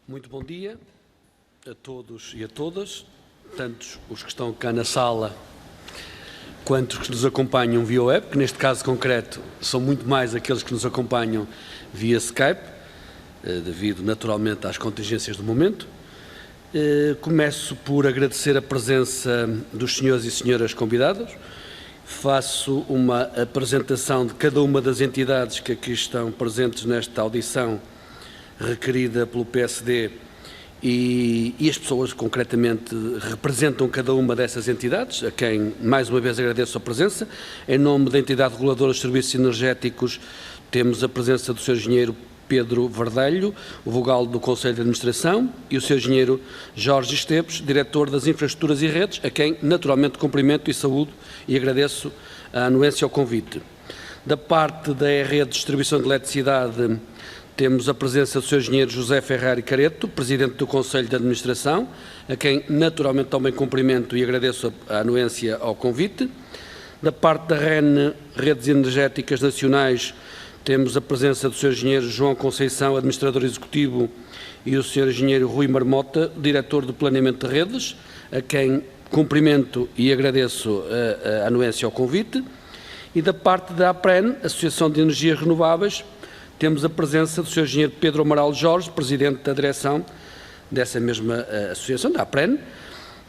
Muito bom dia a todos e a todas, tanto os que estão cá na sala quanto os que nos acompanham via web, que neste caso concreto são muito mais aqueles que nos acompanham via Skype, devido naturalmente às contingências do momento. Começo por agradecer a presença dos senhores e senhoras convidados. Faço uma apresentação de cada uma das entidades que aqui estão presentes nesta audição requerida pelo PSD e as pessoas concretamente representam cada uma dessas entidades, a quem mais uma vez agradeço a presença. Em nome da entidade reguladora dos serviços energéticos temos a presença do Sr. Engenheiro Pedro Verdelho, o vogal do Conselho de Administração, e o Sr. Engenheiro Jorge Esteves, diretor das Infraestruturas e Redes, a quem naturalmente cumprimento e saúdo e agradeço a anuência ao convite. Da parte da Rede de Distribuição de Eletricidade temos a presença do Sr. Engenheiro José Ferrari Careto, Presidente do Conselho de Administração, a quem naturalmente também cumprimento e agradeço a anuência ao convite. Da parte da REN, Redes Energéticas Nacionais, temos a presença do Sr. Engenheiro João Conceição, Administrador Executivo, e o Sr. Engenheiro Rui Marmota, Diretor de Planeamento de Redes, a quem cumprimento e agradeço a anuência ao convite. E da parte da APREN, Associação de Energias Renováveis, temos a presença do Sr. Engenheiro Pedro Amaral Jorge, Presidente da direção dessa mesma associação, da APREN,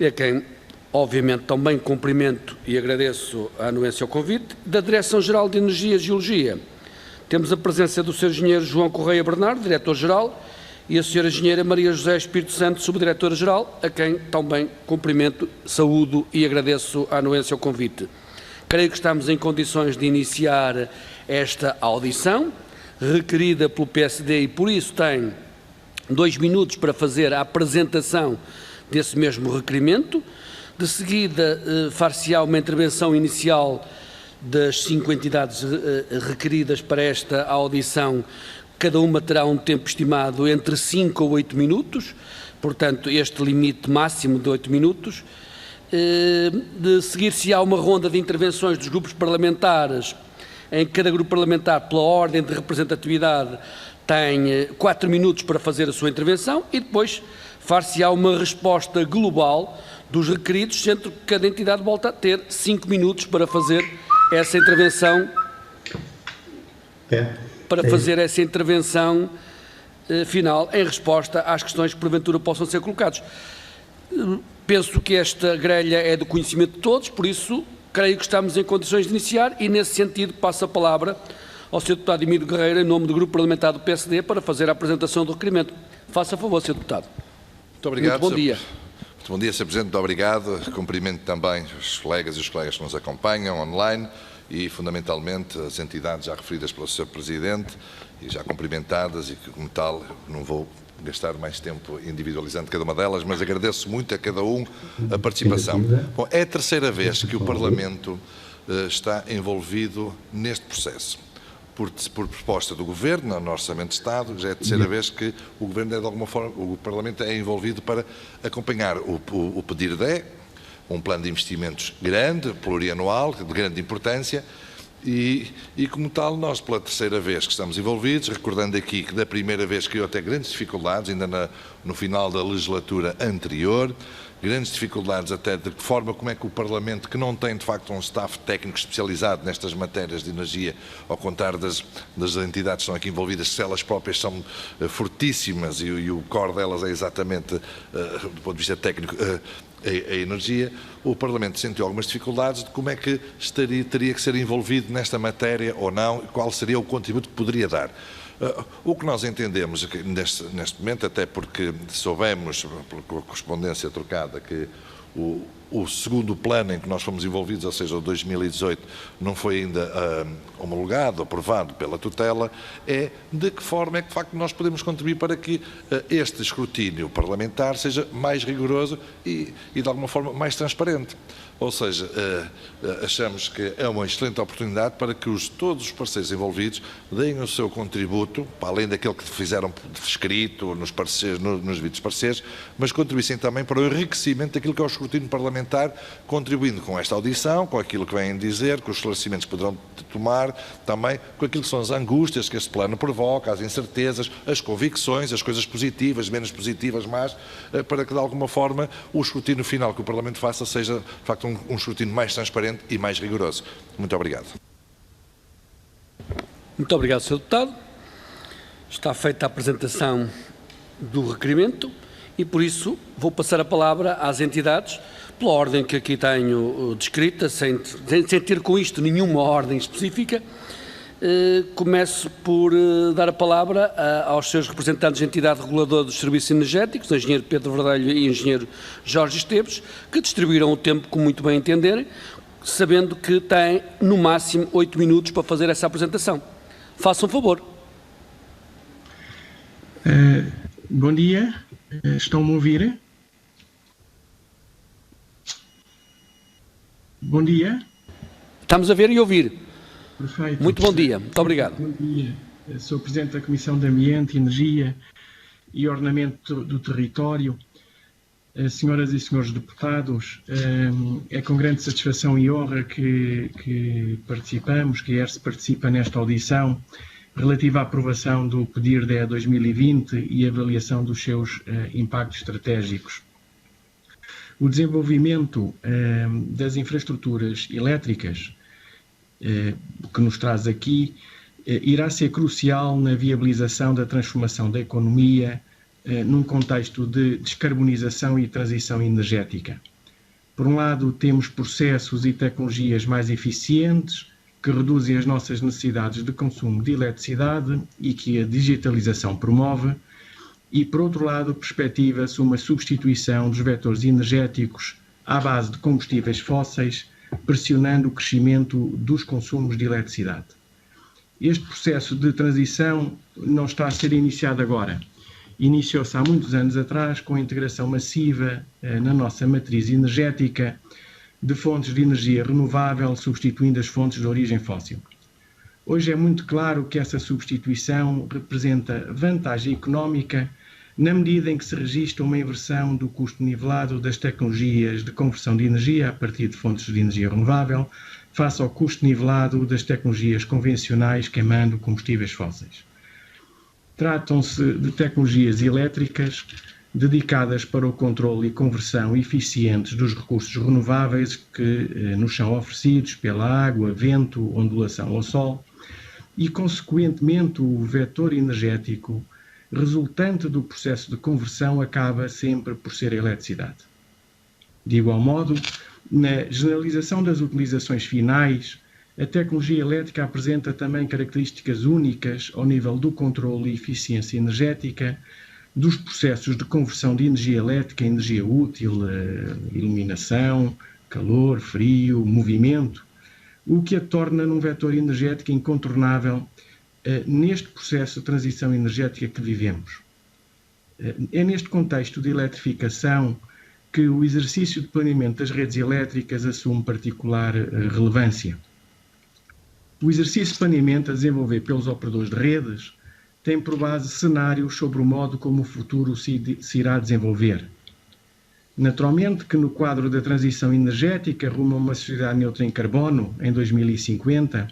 a quem, obviamente, também cumprimento e agradeço a anuência ao convite. Da Direção-Geral de Energia e Geologia, temos a presença do Sr. Engenheiro João Correia Bernardo, Diretor-Geral, e a Sra. Engenheira Maria José Espírito Santo, Subdiretora-Geral, a quem também cumprimento, saúdo e agradeço a anuência ao convite. Creio que estamos em condições de iniciar esta audição, requerida pelo PSD, e por isso tem 2 minutos para fazer a apresentação desse mesmo requerimento. De seguida, far-se-á uma intervenção inicial das 5 entidades requeridas para esta audição. Cada uma terá um tempo estimado entre 5 a 8 minutos, portanto, este limite máximo de 8 minutos. De seguir-se-á uma ronda de intervenções dos grupos parlamentares, em que cada grupo parlamentar, pela ordem de representatividade, tem 4 minutos para fazer a sua intervenção e depois far-se-á uma resposta global dos requeridos, sendo que cada entidade volta a ter 5 minutos para fazer essa intervenção, final, em resposta às questões que porventura possam ser colocadas. Penso que esta grelha é do conhecimento de todos, por isso creio que estamos em condições de iniciar e, nesse sentido, passo a palavra ao Sr. Deputado Emílio Guerreiro, em nome do Grupo Parlamentar do PSD, para fazer a apresentação do requerimento. Faça a favor, Sr. Deputado. Muito obrigado. Muito bom dia. Muito bom dia, Sr. Presidente. Muito obrigado. Cumprimento também os colegas e os colegas que nos acompanham online e, fundamentalmente, as entidades já referidas pelo Sr. Presidente e já cumprimentadas e que, como tal, não vou gastar mais tempo individualizando cada uma delas, mas agradeço muito a cada um a participação. Bom, é a terceira vez que o Parlamento está envolvido neste processo. Por proposta do Governo, no Orçamento de Estado, já é a terceira vez que o Governo é, de alguma forma, o Parlamento é envolvido para acompanhar o PDIRDE, um plano de investimentos grande, plurianual, de grande importância, e como tal, nós pela terceira vez que estamos envolvidos, recordando aqui que da primeira vez criou até grandes dificuldades, ainda no final da legislatura anterior, grandes dificuldades até de que forma, como é que o Parlamento, que não tem de facto um staff técnico especializado nestas matérias de energia, ao contrário das entidades que estão aqui envolvidas, se elas próprias são fortíssimas e o core delas é exatamente, do ponto de vista técnico, a energia, o Parlamento sentiu algumas dificuldades de como é que teria que ser envolvido nesta matéria ou não, qual seria o contributo que poderia dar. O que nós entendemos neste momento, até porque soubemos, pela correspondência trocada, que o segundo plano em que nós fomos envolvidos, ou seja, o 2018, não foi ainda homologado, aprovado pela tutela, é de que forma é que de facto nós podemos contribuir para que este escrutínio parlamentar seja mais rigoroso e de alguma forma mais transparente. Ou seja, achamos que é uma excelente oportunidade para que todos os parceiros envolvidos deem o seu contributo, para além daquele que fizeram escrito nos vídeos parceiros, mas contribuíssem também para o enriquecimento daquilo que é o escrutínio parlamentar parlamentar, contribuindo com esta audição, com aquilo que vêm dizer, com os esclarecimentos que poderão tomar, também com aquilo que são as angústias que este plano provoca, as incertezas, as convicções, as coisas positivas, menos positivas, mas para que de alguma forma o escrutínio final que o Parlamento faça seja de facto um escrutínio mais transparente e mais rigoroso. Muito obrigado. Muito obrigado, Sr. Deputado. Está feita a apresentação do requerimento e, por isso, vou passar a palavra às entidades, pela ordem que aqui tenho descrita, sem ter com isto nenhuma ordem específica. Começo por dar a palavra aos seus representantes da entidade reguladora dos serviços energéticos, o engenheiro Pedro Verdelho e o engenheiro Jorge Esteves, que distribuíram o tempo como muito bem entenderem, sabendo que têm, no máximo, 8 minutos para fazer essa apresentação. Façam favor. Bom dia, estão-me a ouvir? Bom dia. Estamos a ver e ouvir. Perfeito. Muito bom dia, muito obrigado. Bom dia, sou Presidente da Comissão de Ambiente, Energia e Ordenamento do Território. Senhoras e senhores deputados, é com grande satisfação e honra que participamos, que a ERSE participa nesta audição relativa à aprovação do PEDIR DE 2020 e avaliação dos seus impactos estratégicos. O desenvolvimento das infraestruturas elétricas que nos traz aqui irá ser crucial na viabilização da transformação da economia num contexto de descarbonização e transição energética. Por um lado, temos processos e tecnologias mais eficientes que reduzem as nossas necessidades de consumo de eletricidade e que a digitalização promove, e, por outro lado, perspectiva-se uma substituição dos vetores energéticos à base de combustíveis fósseis, pressionando o crescimento dos consumos de eletricidade. Este processo de transição não está a ser iniciado agora. Iniciou-se há muitos anos atrás com a integração massiva na nossa matriz energética de fontes de energia renovável, substituindo as fontes de origem fóssil. Hoje é muito claro que essa substituição representa vantagem económica na medida em que se registra uma inversão do custo nivelado das tecnologias de conversão de energia a partir de fontes de energia renovável face ao custo nivelado das tecnologias convencionais queimando combustíveis fósseis. Tratam-se de tecnologias elétricas dedicadas para o controle e conversão eficientes dos recursos renováveis que nos são oferecidos pela água, vento, ondulação ou sol e, consequentemente, o vetor energético resultante do processo de conversão acaba sempre por ser a eletricidade. De igual modo, na generalização das utilizações finais, a tecnologia elétrica apresenta também características únicas ao nível do controle e eficiência energética, dos processos de conversão de energia elétrica em energia útil, iluminação, calor, frio, movimento, o que a torna num vetor energético incontornável neste processo de transição energética que vivemos. É neste contexto de eletrificação que o exercício de planeamento das redes elétricas assume particular relevância. O exercício de planeamento a desenvolver pelos operadores de redes tem por base cenários sobre o modo como o futuro se irá desenvolver. Naturalmente que no quadro da transição energética rumo a uma sociedade neutra em carbono em 2050,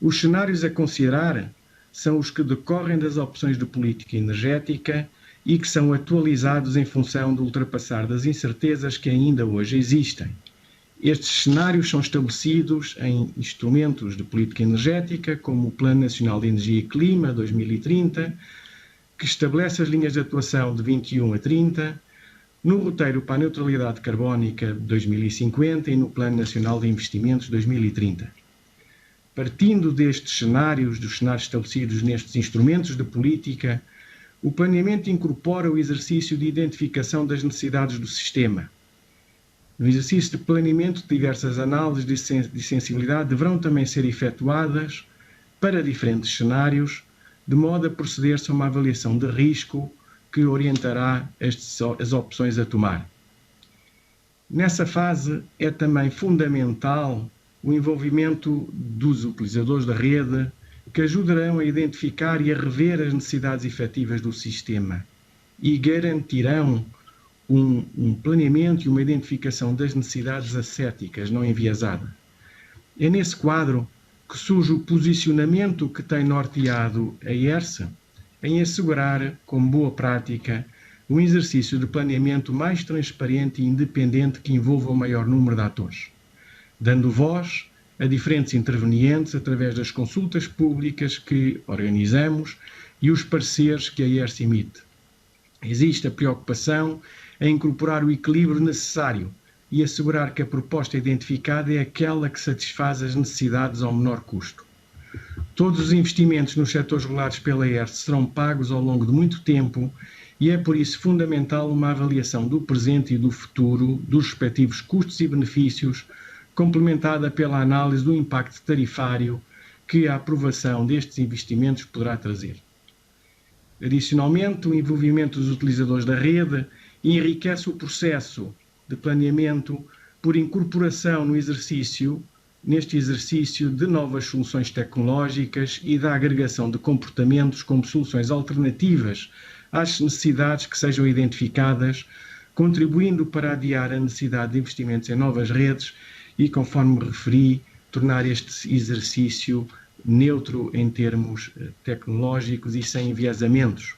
os cenários a considerar são os que decorrem das opções de política energética e que são atualizados em função do ultrapassar das incertezas que ainda hoje existem. Estes cenários são estabelecidos em instrumentos de política energética, como o Plano Nacional de Energia e Clima 2030, que estabelece as linhas de atuação de 21 a 30, no roteiro para a neutralidade carbónica 2050 e no Plano Nacional de Investimentos 2030. Partindo destes cenários, dos cenários estabelecidos nestes instrumentos de política, o planeamento incorpora o exercício de identificação das necessidades do sistema. No exercício de planeamento, diversas análises de sensibilidade deverão também ser efetuadas para diferentes cenários, de modo a proceder-se a uma avaliação de risco que orientará as opções a tomar. Nessa fase é também fundamental o envolvimento dos utilizadores da rede, que ajudarão a identificar e a rever as necessidades efetivas do sistema e garantirão um planeamento e uma identificação das necessidades ascéticas, não enviesada. É nesse quadro que surge o posicionamento que tem norteado a ERSE em assegurar, como boa prática, um exercício de planeamento mais transparente e independente que envolva o maior número de atores, dando voz a diferentes intervenientes através das consultas públicas que organizamos e os pareceres que a ERSE emite. Existe a preocupação em incorporar o equilíbrio necessário e assegurar que a proposta identificada é aquela que satisfaz as necessidades ao menor custo. Todos os investimentos nos setores regulados pela ERSE serão pagos ao longo de muito tempo e é por isso fundamental uma avaliação do presente e do futuro dos respectivos custos e benefícios, complementada pela análise do impacto tarifário que a aprovação destes investimentos poderá trazer. Adicionalmente, o envolvimento dos utilizadores da rede enriquece o processo de planeamento por incorporação neste exercício de novas soluções tecnológicas e da agregação de comportamentos como soluções alternativas às necessidades que sejam identificadas, contribuindo para adiar a necessidade de investimentos em novas redes e, conforme referi, tornar este exercício neutro em termos tecnológicos e sem enviesamentos.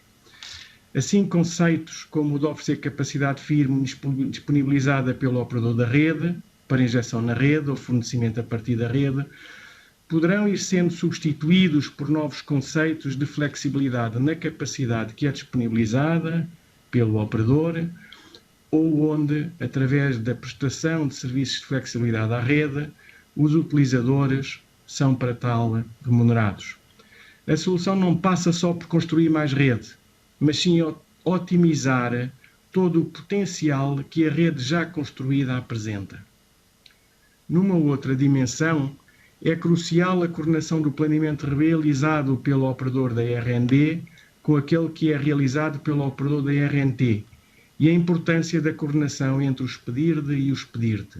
Assim, conceitos como o de oferecer capacidade firme disponibilizada pelo operador da rede, para injeção na rede ou fornecimento a partir da rede, poderão ir sendo substituídos por novos conceitos de flexibilidade na capacidade que é disponibilizada pelo operador ou onde, através da prestação de serviços de flexibilidade à rede, os utilizadores são para tal remunerados. A solução não passa só por construir mais rede, mas sim otimizar todo o potencial que a rede já construída apresenta. Numa outra dimensão, é crucial a coordenação do planeamento realizado pelo operador da RND com aquele que é realizado pelo operador da RNT e a importância da coordenação entre o expedir-de e o expedir-te.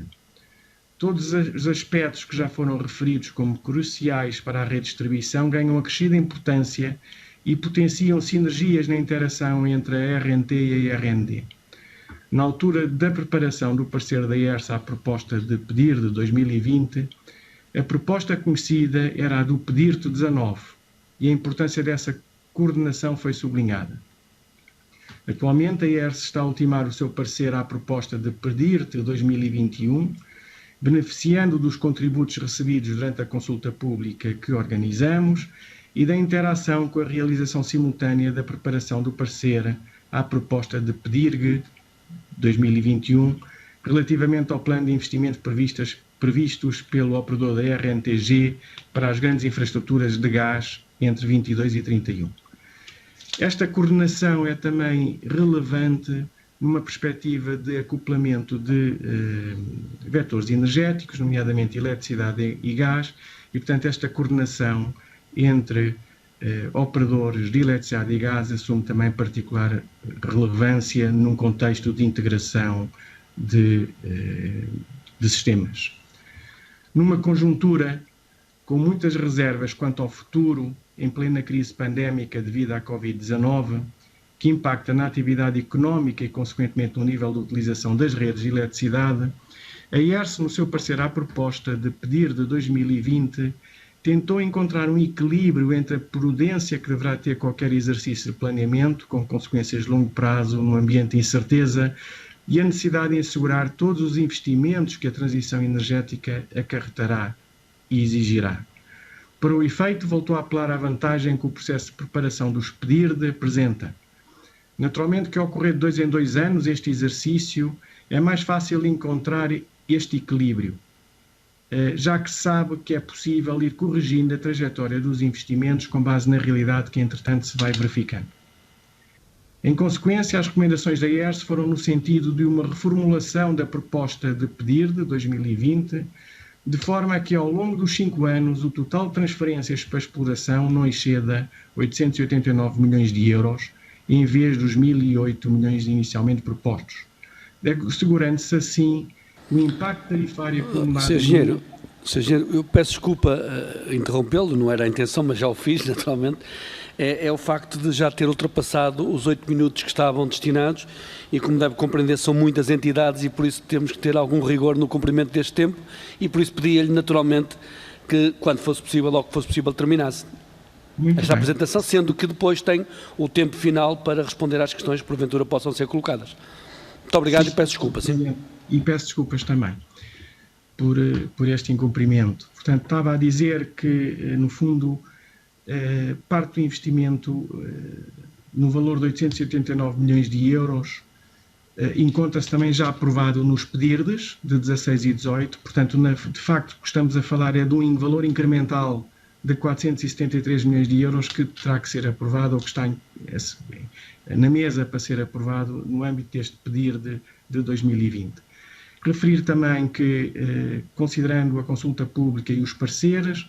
Todos os aspectos que já foram referidos como cruciais para a rede de distribuição ganham acrescida importância e potenciam sinergias na interação entre a RNT e a RND. Na altura da preparação do parecer da ERSE à proposta de pedir de 2020, a proposta conhecida era a do pedir-te 19 e a importância dessa coordenação foi sublinhada. Atualmente a ERSE está a ultimar o seu parecer à proposta de pedir-te 2021, beneficiando dos contributos recebidos durante a consulta pública que organizamos e da interação com a realização simultânea da preparação do parecer à proposta de PEDIRG 2021, relativamente ao plano de investimento previstos pelo operador da RNTG para as grandes infraestruturas de gás entre 22 e 31. Esta coordenação é também relevante numa perspectiva de acoplamento de vetores energéticos, nomeadamente eletricidade e gás, e, portanto, esta coordenação entre operadores de eletricidade e gás assume também particular relevância num contexto de integração de sistemas. Numa conjuntura com muitas reservas quanto ao futuro, em plena crise pandémica devido à Covid-19, que impacta na atividade económica e, consequentemente, no nível de utilização das redes de eletricidade, a ERSE, no seu parecer à proposta de pedir de 2020, tentou encontrar um equilíbrio entre a prudência que deverá ter qualquer exercício de planeamento, com consequências de longo prazo, num ambiente de incerteza, e a necessidade de assegurar todos os investimentos que a transição energética acarretará e exigirá. Para o efeito, voltou a apelar à vantagem que o processo de preparação do PEDIRD apresenta. Naturalmente que ao ocorrer de 2 em 2 anos este exercício é mais fácil encontrar este equilíbrio, já que se sabe que é possível ir corrigindo a trajetória dos investimentos com base na realidade que entretanto se vai verificando. Em consequência, as recomendações da ERSE foram no sentido de uma reformulação da proposta de PEDIR de 2020, de forma a que ao longo dos 5 anos o total de transferências para exploração não exceda 889 milhões de euros, em vez dos 1.008 milhões inicialmente propostos, assegurando-se assim o impacto tarifário acumulado... Sr. Engenheiro, eu peço desculpa interrompê-lo, não era a intenção, mas já o fiz, naturalmente. é o facto de já ter ultrapassado os 8 minutos que estavam destinados e, como deve compreender, são muitas entidades e por isso temos que ter algum rigor no cumprimento deste tempo e por isso pedi-lhe naturalmente que, quando fosse possível, logo que fosse possível, terminasse esta apresentação, sendo que depois tem o tempo final para responder às questões que porventura possam ser colocadas. Muito obrigado. Sim, e peço desculpas. Sim. E peço desculpas também por este incumprimento. Portanto, estava a dizer que, no fundo, parte do investimento no valor de 889 milhões de euros encontra-se também já aprovado nos PDIRDs de 16 e 18. Portanto, de facto, o que estamos a falar é de um valor incremental de 473 milhões de euros que terá que ser aprovado ou que está na mesa para ser aprovado no âmbito deste PDIR de 2020. Referir também que, considerando a consulta pública e os pareceres,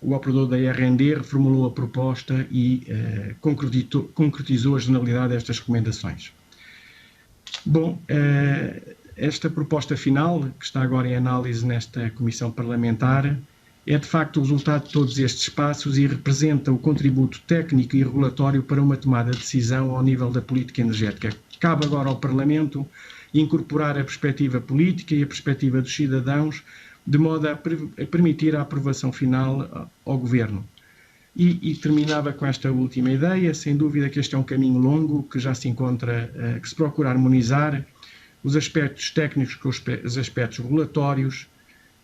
o operador da RND reformulou a proposta e concretizou a generalidade destas recomendações. Bom, esta proposta final, que está agora em análise nesta Comissão Parlamentar, é de facto o resultado de todos estes passos e representa o contributo técnico e regulatório para uma tomada de decisão ao nível da política energética. Cabe agora ao Parlamento incorporar a perspectiva política e a perspectiva dos cidadãos, de modo a permitir a aprovação final ao Governo. E terminava com esta última ideia, sem dúvida que este é um caminho longo, que já se encontra, que se procura harmonizar os aspectos técnicos com os aspectos regulatórios,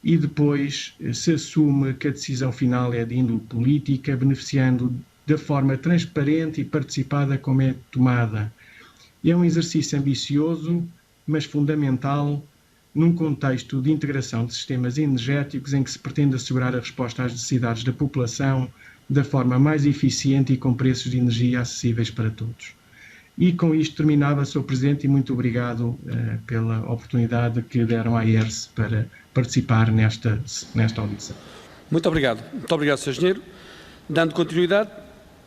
e depois se assume que a decisão final é de índole política, beneficiando da forma transparente e participada como é tomada. É um exercício ambicioso, mas fundamental, num contexto de integração de sistemas energéticos em que se pretende assegurar a resposta às necessidades da população da forma mais eficiente e com preços de energia acessíveis para todos. E com isto terminava, Sr. Presidente, e muito obrigado pela oportunidade que deram à ERSE para participar nesta audição. Muito obrigado, Sr. Engenheiro. Dando continuidade,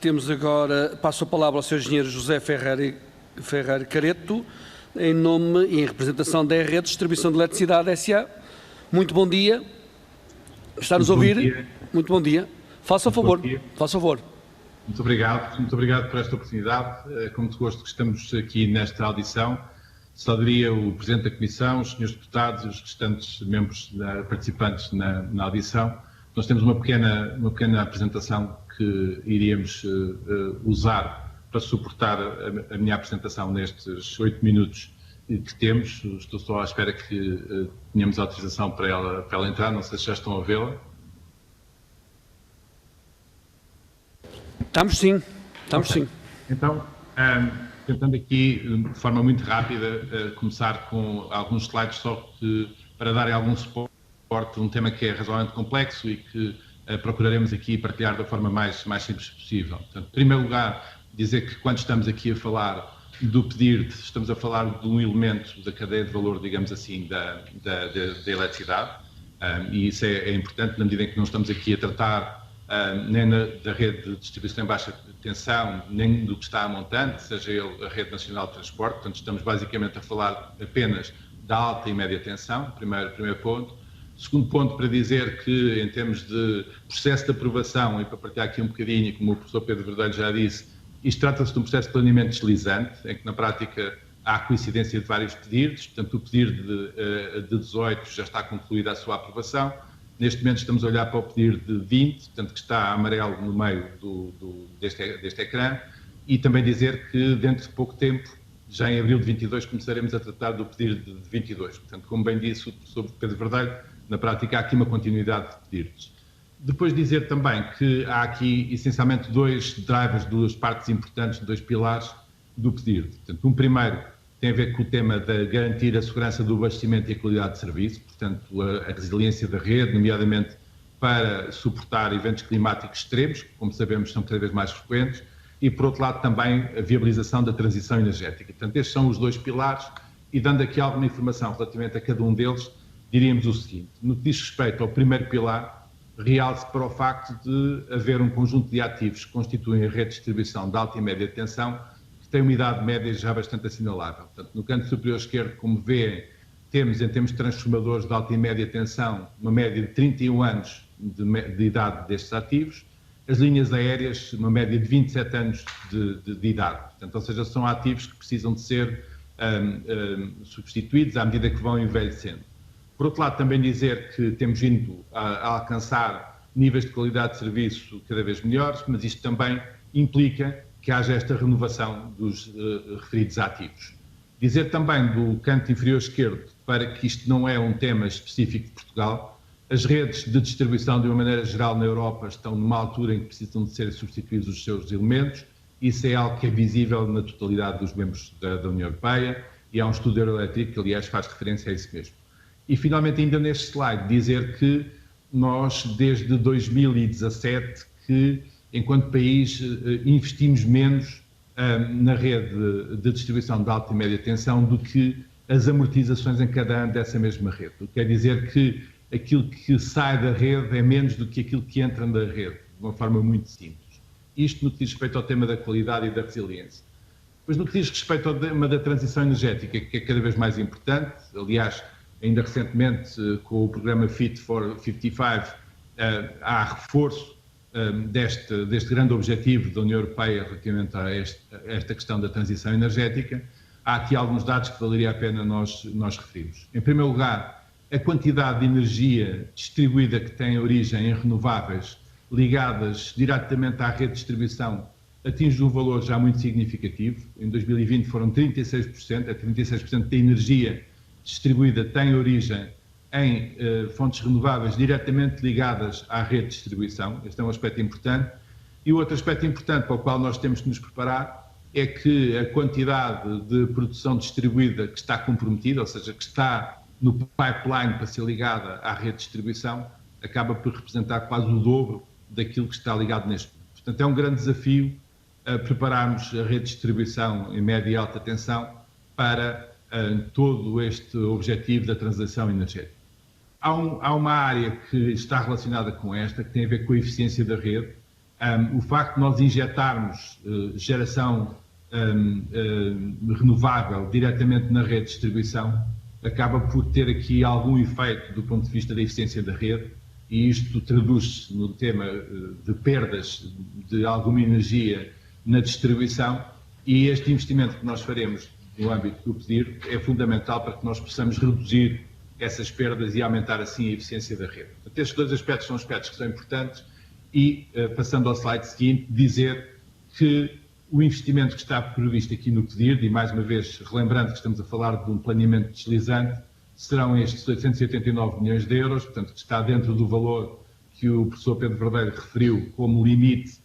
temos agora, passo a palavra ao Sr. Engenheiro José Ferreira Careto, em nome e em representação da Rede de Distribuição de Eletricidade S.A. Muito bom dia. Está-nos a ouvir? Dia. Muito bom dia. Faça o favor. Faça o favor. Muito obrigado por esta oportunidade. Com muito gosto que estamos aqui nesta audição. Só diria o Presidente da Comissão, os senhores deputados e os restantes membros participantes na audição. Nós temos uma pequena apresentação que iríamos usar para suportar a minha apresentação nestes 8 minutos que temos. Estou só à espera que tenhamos autorização para ela entrar, não sei se já estão a vê-la. Estamos sim. Okay. Então, tentando aqui, de forma muito rápida, começar com alguns slides só para darem algum suporte a um tema que é razoavelmente complexo e que procuraremos aqui partilhar da forma mais simples possível. Portanto, em primeiro lugar, dizer que quando estamos aqui a falar do PDIR, estamos a falar de um elemento da cadeia de valor, digamos assim, da eletricidade, e isso é importante na medida em que não estamos aqui a tratar nem da rede de distribuição em baixa tensão, nem do que está a montante, seja ele a rede nacional de transporte. Portanto, estamos basicamente a falar apenas da alta e média tensão, primeiro ponto. Segundo ponto, para dizer que, em termos de processo de aprovação, e para partilhar aqui um bocadinho, como o professor Pedro Verdelho já disse, isto trata-se de um processo de planeamento deslizante, em que, na prática, há coincidência de vários pedidos. Portanto, o pedido de 18 já está concluída a sua aprovação. Neste momento estamos a olhar para o PDIR de 20, portanto que está amarelo no meio deste ecrã, e também dizer que dentro de pouco tempo, já em abril de 22, começaremos a tratar do PDIR de 22. Portanto, como bem disse o professor Pedro Verdelho, na prática há aqui uma continuidade de PDIRs. Depois dizer também que há aqui essencialmente dois drivers, duas partes importantes, dois pilares do PDIR. Portanto, um primeiro tem a ver com o tema de garantir a segurança do abastecimento e a qualidade de serviço, portanto, a resiliência da rede, nomeadamente para suportar eventos climáticos extremos, que, como sabemos, são cada vez mais frequentes, e, por outro lado, também a viabilização da transição energética. Portanto, estes são os dois pilares, e dando aqui alguma informação relativamente a cada um deles, diríamos o seguinte: no que diz respeito ao primeiro pilar, realce para o facto de haver um conjunto de ativos que constituem a rede de distribuição de alta e média tensão, tem uma idade média já bastante assinalável. Portanto, no canto superior esquerdo, como vêem, temos, em termos de transformadores de alta e média tensão, uma média de 31 anos de idade destes ativos, as linhas aéreas, uma média de 27 anos de idade. Portanto, ou seja, são ativos que precisam de ser substituídos à medida que vão envelhecendo. Por outro lado, também dizer que temos vindo a alcançar níveis de qualidade de serviço cada vez melhores, mas isto também implica que haja esta renovação dos referidos ativos. Dizer também do canto inferior esquerdo, para que isto não é um tema específico de Portugal, as redes de distribuição, de uma maneira geral, na Europa, estão numa altura em que precisam de ser substituídos os seus elementos. Isso é algo que é visível na totalidade dos membros da União Europeia e há um estudo Euroelétrico que, aliás, faz referência a isso mesmo. E, finalmente, ainda neste slide, dizer que nós, desde 2017, que, enquanto país, investimos menos na rede de distribuição de alta e média tensão do que as amortizações em cada ano dessa mesma rede. O que quer dizer que aquilo que sai da rede é menos do que aquilo que entra na rede, de uma forma muito simples. Isto no que diz respeito ao tema da qualidade e da resiliência. Depois, no que diz respeito ao tema da transição energética, que é cada vez mais importante, aliás, ainda recentemente, com o programa Fit for 55, há reforço deste grande objetivo da União Europeia relativamente a esta questão da transição energética. Há aqui alguns dados que valeria a pena nós referirmos. Em primeiro lugar, a quantidade de energia distribuída que tem origem em renováveis ligadas diretamente à rede de distribuição atinge um valor já muito significativo. Em 2020 foram 36%, 36% da energia distribuída tem origem em fontes renováveis diretamente ligadas à rede de distribuição. Este é um aspecto importante. E o outro aspecto importante para o qual nós temos que nos preparar é que a quantidade de produção distribuída que está comprometida, ou seja, que está no pipeline para ser ligada à rede de distribuição, acaba por representar quase o dobro daquilo que está ligado neste momento. Portanto, é um grande desafio prepararmos a rede de distribuição em média e alta tensão para todo este objetivo da transição energética. Há uma área que está relacionada com esta, que tem a ver com a eficiência da rede. O facto de nós injetarmos geração renovável diretamente na rede de distribuição acaba por ter aqui algum efeito do ponto de vista da eficiência da rede, e isto traduz-se no tema de perdas de alguma energia na distribuição, e este investimento que nós faremos no âmbito do PEDIR é fundamental para que nós possamos reduzir essas perdas e aumentar assim a eficiência da rede. Portanto, estes dois aspectos são aspectos que são importantes e, passando ao slide seguinte, dizer que o investimento que está previsto aqui no PEDIR, e mais uma vez relembrando que estamos a falar de um planeamento deslizante, serão estes 889 milhões de euros, portanto que está dentro do valor que o professor Pedro Verdeiro referiu como limite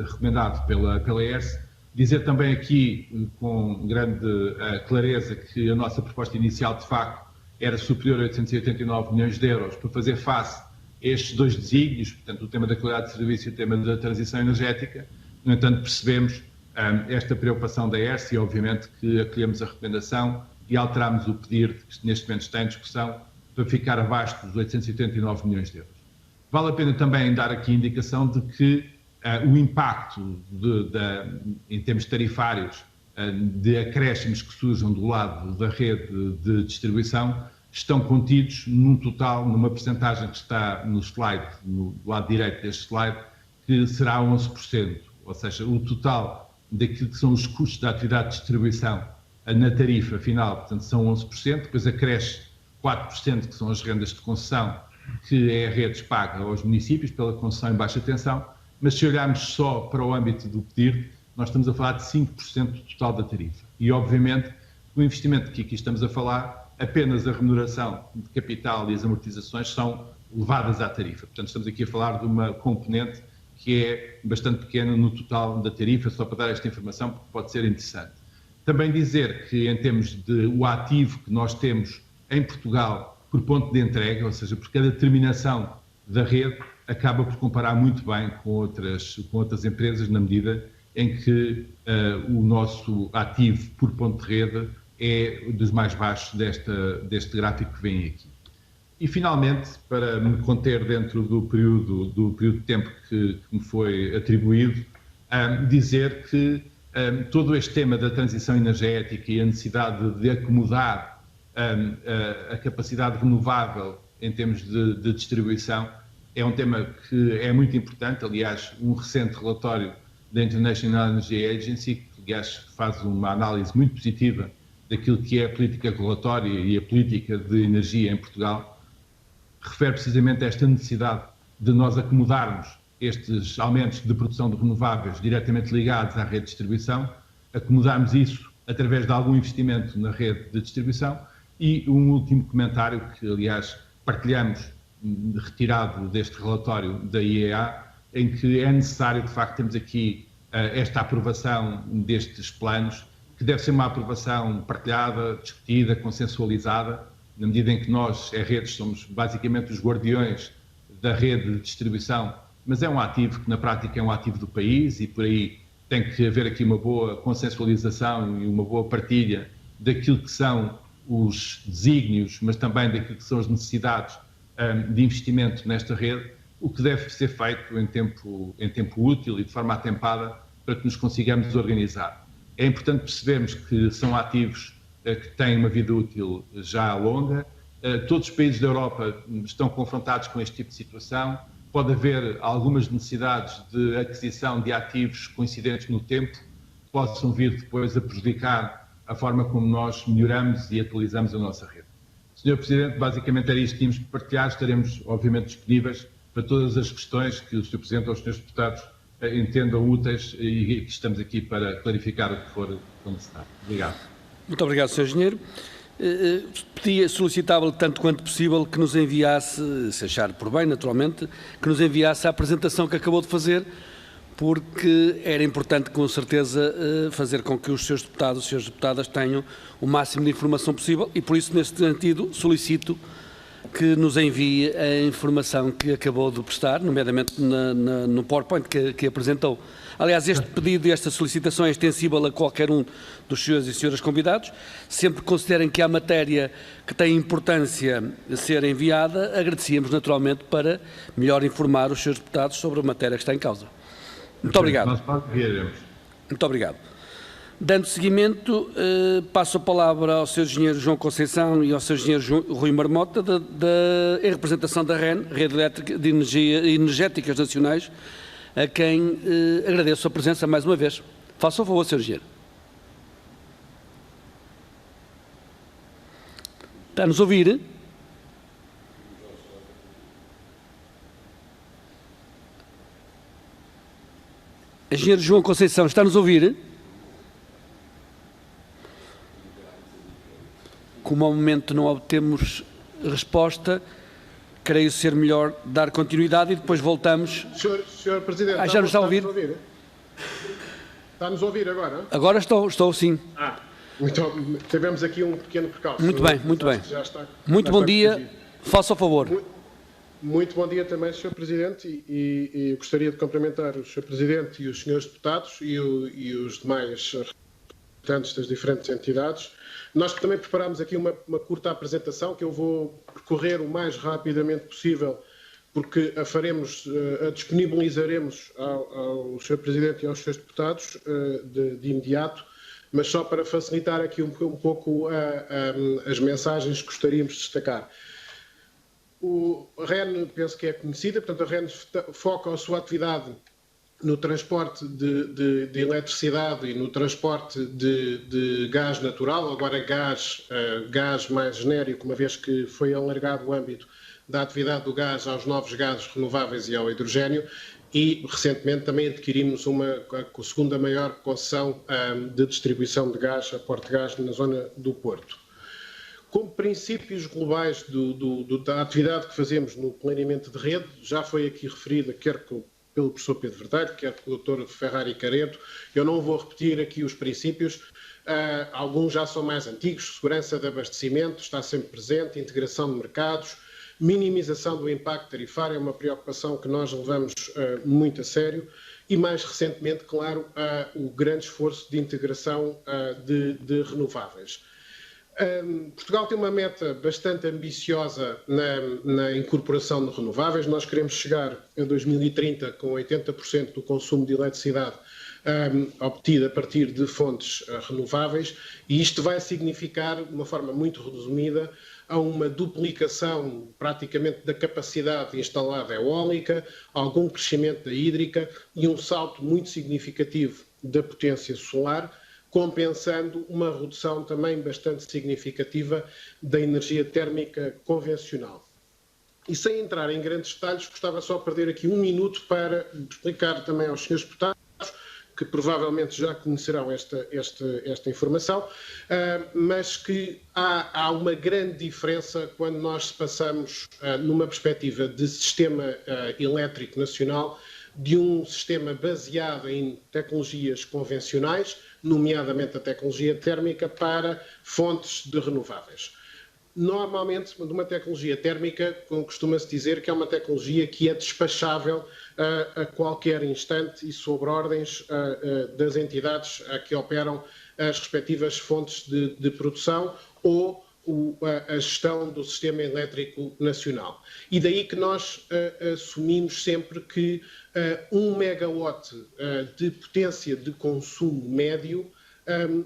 recomendado pela ERSE. Dizer também aqui com grande clareza que a nossa proposta inicial de facto era superior a 889 milhões de euros para fazer face a estes dois desígnios, portanto o tema da qualidade de serviço e o tema da transição energética. No entanto, percebemos esta preocupação da ERSE e, obviamente, que acolhemos a recomendação e alterámos o PEDIR que neste momento está em discussão para ficar abaixo dos 889 milhões de euros. Vale a pena também dar aqui a indicação de que o impacto em termos tarifários de acréscimos que surjam do lado da rede de distribuição estão contidos num total, numa percentagem que está no slide, no lado direito deste slide, que será 11%. Ou seja, o total daquilo que são os custos da atividade de distribuição na tarifa final, portanto, são 11%, depois acresce 4%, que são as rendas de concessão, que é a rede paga aos municípios pela concessão em baixa tensão, mas se olharmos só para o âmbito do PEDIR, nós estamos a falar de 5% do total da tarifa. E, obviamente, o investimento que aqui estamos a falar, apenas a remuneração de capital e as amortizações são levadas à tarifa. Portanto, estamos aqui a falar de uma componente que é bastante pequena no total da tarifa, só para dar esta informação, porque pode ser interessante. Também dizer que, em termos de o ativo que nós temos em Portugal por ponto de entrega, ou seja, por cada terminação da rede, acaba por comparar muito bem com outras empresas, na medida em que o nosso ativo por ponto de rede é dos mais baixos deste gráfico que vem aqui. E, finalmente, para me conter dentro do período de tempo que me foi atribuído, dizer que todo este tema da transição energética e a necessidade de acomodar a capacidade renovável em termos de distribuição é um tema que é muito importante. Aliás, um recente relatório da International Energy Agency, que aliás faz uma análise muito positiva daquilo que é a política regulatória e a política de energia em Portugal, refere precisamente a esta necessidade de nós acomodarmos estes aumentos de produção de renováveis diretamente ligados à rede de distribuição, acomodarmos isso através de algum investimento na rede de distribuição. E um último comentário que, aliás, partilhamos, retirado deste relatório da IEA, em que é necessário, de facto, termos aqui esta aprovação destes planos, que deve ser uma aprovação partilhada, discutida, consensualizada, na medida em que nós, redes, somos basicamente os guardiões da rede de distribuição, mas é um ativo que na prática é um ativo do país e por aí tem que haver aqui uma boa consensualização e uma boa partilha daquilo que são os desígnios, mas também daquilo que são as necessidades de investimento nesta rede, o que deve ser feito em tempo útil e de forma atempada para que nos consigamos organizar. É importante percebermos que são ativos que têm uma vida útil já longa. Todos os países da Europa estão confrontados com este tipo de situação. Pode haver algumas necessidades de aquisição de ativos coincidentes no tempo, que possam vir depois a prejudicar a forma como nós melhoramos e atualizamos a nossa rede. Sr. Presidente, basicamente era isto que tínhamos que partilhar. Estaremos, obviamente, disponíveis para todas as questões que o Sr. Presidente ou os Srs. Deputados entendam úteis e estamos aqui para clarificar o que for necessário. Obrigado. Muito obrigado, Sr. Engenheiro. Solicitava-lhe tanto quanto possível que nos enviasse, se achar por bem, naturalmente, que nos enviasse a apresentação que acabou de fazer, porque era importante, com certeza, fazer com que os seus deputados e as suas deputadas tenham o máximo de informação possível e, por isso, nesse sentido, solicito que nos envie a informação que acabou de prestar, nomeadamente no PowerPoint que apresentou. Aliás, este pedido e esta solicitação é extensível a qualquer um dos senhores e senhoras convidados. Sempre que considerem que há matéria que tem importância a ser enviada, agradecíamos naturalmente para melhor informar os senhores deputados sobre a matéria que está em causa. Muito obrigado. Muito obrigado. Dando seguimento, passo a palavra ao Sr. Engenheiro João Conceição e ao Sr. Engenheiro Rui Marmota, em representação da REN, Rede Elétrica de Energéticas Nacionais, a quem agradeço a presença mais uma vez. Faça o favor, Sr. Engenheiro. Está-nos a ouvir? Engenheiro João Conceição, está-nos a ouvir? Como ao momento não obtemos resposta, creio ser melhor dar continuidade e depois voltamos. Senhor Presidente, já nos está a ouvir? Está-nos a ouvir agora? Agora estou sim. Tivemos aqui um pequeno percalço. Muito bem, muito bem. Muito bom dia, faça o favor. Muito bom dia também, Sr. Presidente, e gostaria de cumprimentar o Sr. Presidente e os senhores deputados e os demais representantes das diferentes entidades. Nós também preparámos aqui uma curta apresentação que eu vou percorrer o mais rapidamente possível, porque a disponibilizaremos ao Sr. Presidente e aos seus deputados de imediato, mas só para facilitar aqui um pouco as mensagens que gostaríamos de destacar. A REN penso que é conhecida, portanto a REN foca a sua atividade no transporte de eletricidade e no transporte de gás natural, agora gás mais genérico, uma vez que foi alargado o âmbito da atividade do gás aos novos gases renováveis e ao hidrogénio, e recentemente também adquirimos a segunda maior concessão de distribuição de gás, a Portgás, na zona do Porto. Como princípios globais da atividade que fazemos no planeamento de rede, já foi aqui referida, quer pelo professor Pedro Verdelho, quer pelo Dr. Ferrari Careto, eu não vou repetir aqui os princípios, alguns já são mais antigos: segurança de abastecimento, está sempre presente, integração de mercados, minimização do impacto tarifário, é uma preocupação que nós levamos muito a sério, e mais recentemente, claro, o grande esforço de integração de renováveis. Portugal tem uma meta bastante ambiciosa na incorporação de renováveis. Nós queremos chegar a 2030 com 80% do consumo de eletricidade obtido a partir de fontes renováveis, e isto vai significar, de uma forma muito resumida, a uma duplicação praticamente da capacidade instalada eólica, algum crescimento da hídrica e um salto muito significativo da potência solar, compensando uma redução também bastante significativa da energia térmica convencional. E sem entrar em grandes detalhes, gostava só de perder aqui um minuto para explicar também aos senhores deputados, que provavelmente já conhecerão esta informação, mas que há uma grande diferença quando nós passamos, numa perspectiva de sistema elétrico nacional, de um sistema baseado em tecnologias convencionais, nomeadamente a tecnologia térmica, para fontes de renováveis. Normalmente, de uma tecnologia térmica, costuma-se dizer que é uma tecnologia que é despachável a qualquer instante e sob ordens das entidades que operam as respectivas fontes de produção ou a gestão do sistema elétrico nacional. E daí que nós assumimos sempre que 1 megawatt de potência de consumo médio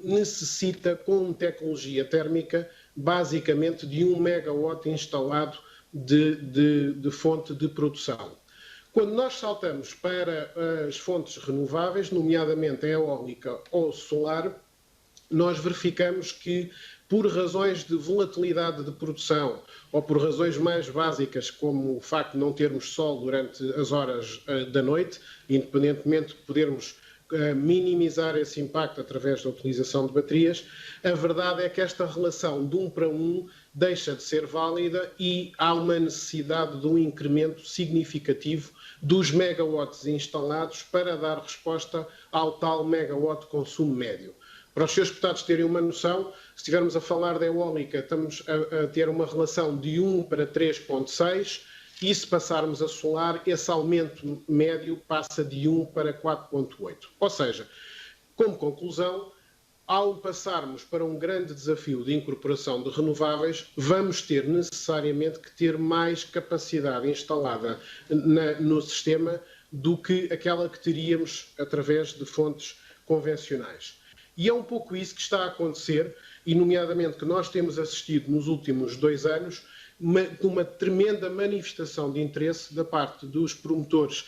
necessita, com tecnologia térmica, basicamente de 1 megawatt instalado de fonte de produção. Quando nós saltamos para as fontes renováveis, nomeadamente a eólica ou solar, nós verificamos que, por razões de volatilidade de produção ou por razões mais básicas, como o facto de não termos sol durante as horas da noite, independentemente de podermos minimizar esse impacto através da utilização de baterias, a verdade é que esta relação de 1 para 1 deixa de ser válida e há uma necessidade de um incremento significativo dos megawatts instalados para dar resposta ao tal megawatt de consumo médio. Para os senhores deputados terem uma noção, se estivermos a falar da eólica, estamos a ter uma relação de 1 para 3,6, e se passarmos a solar, esse aumento médio passa de 1 para 4,8. Ou seja, como conclusão, ao passarmos para um grande desafio de incorporação de renováveis, vamos ter necessariamente que ter mais capacidade instalada no sistema do que aquela que teríamos através de fontes convencionais. E é um pouco isso que está a acontecer, e nomeadamente que nós temos assistido nos últimos 2 anos, uma tremenda manifestação de interesse da parte dos promotores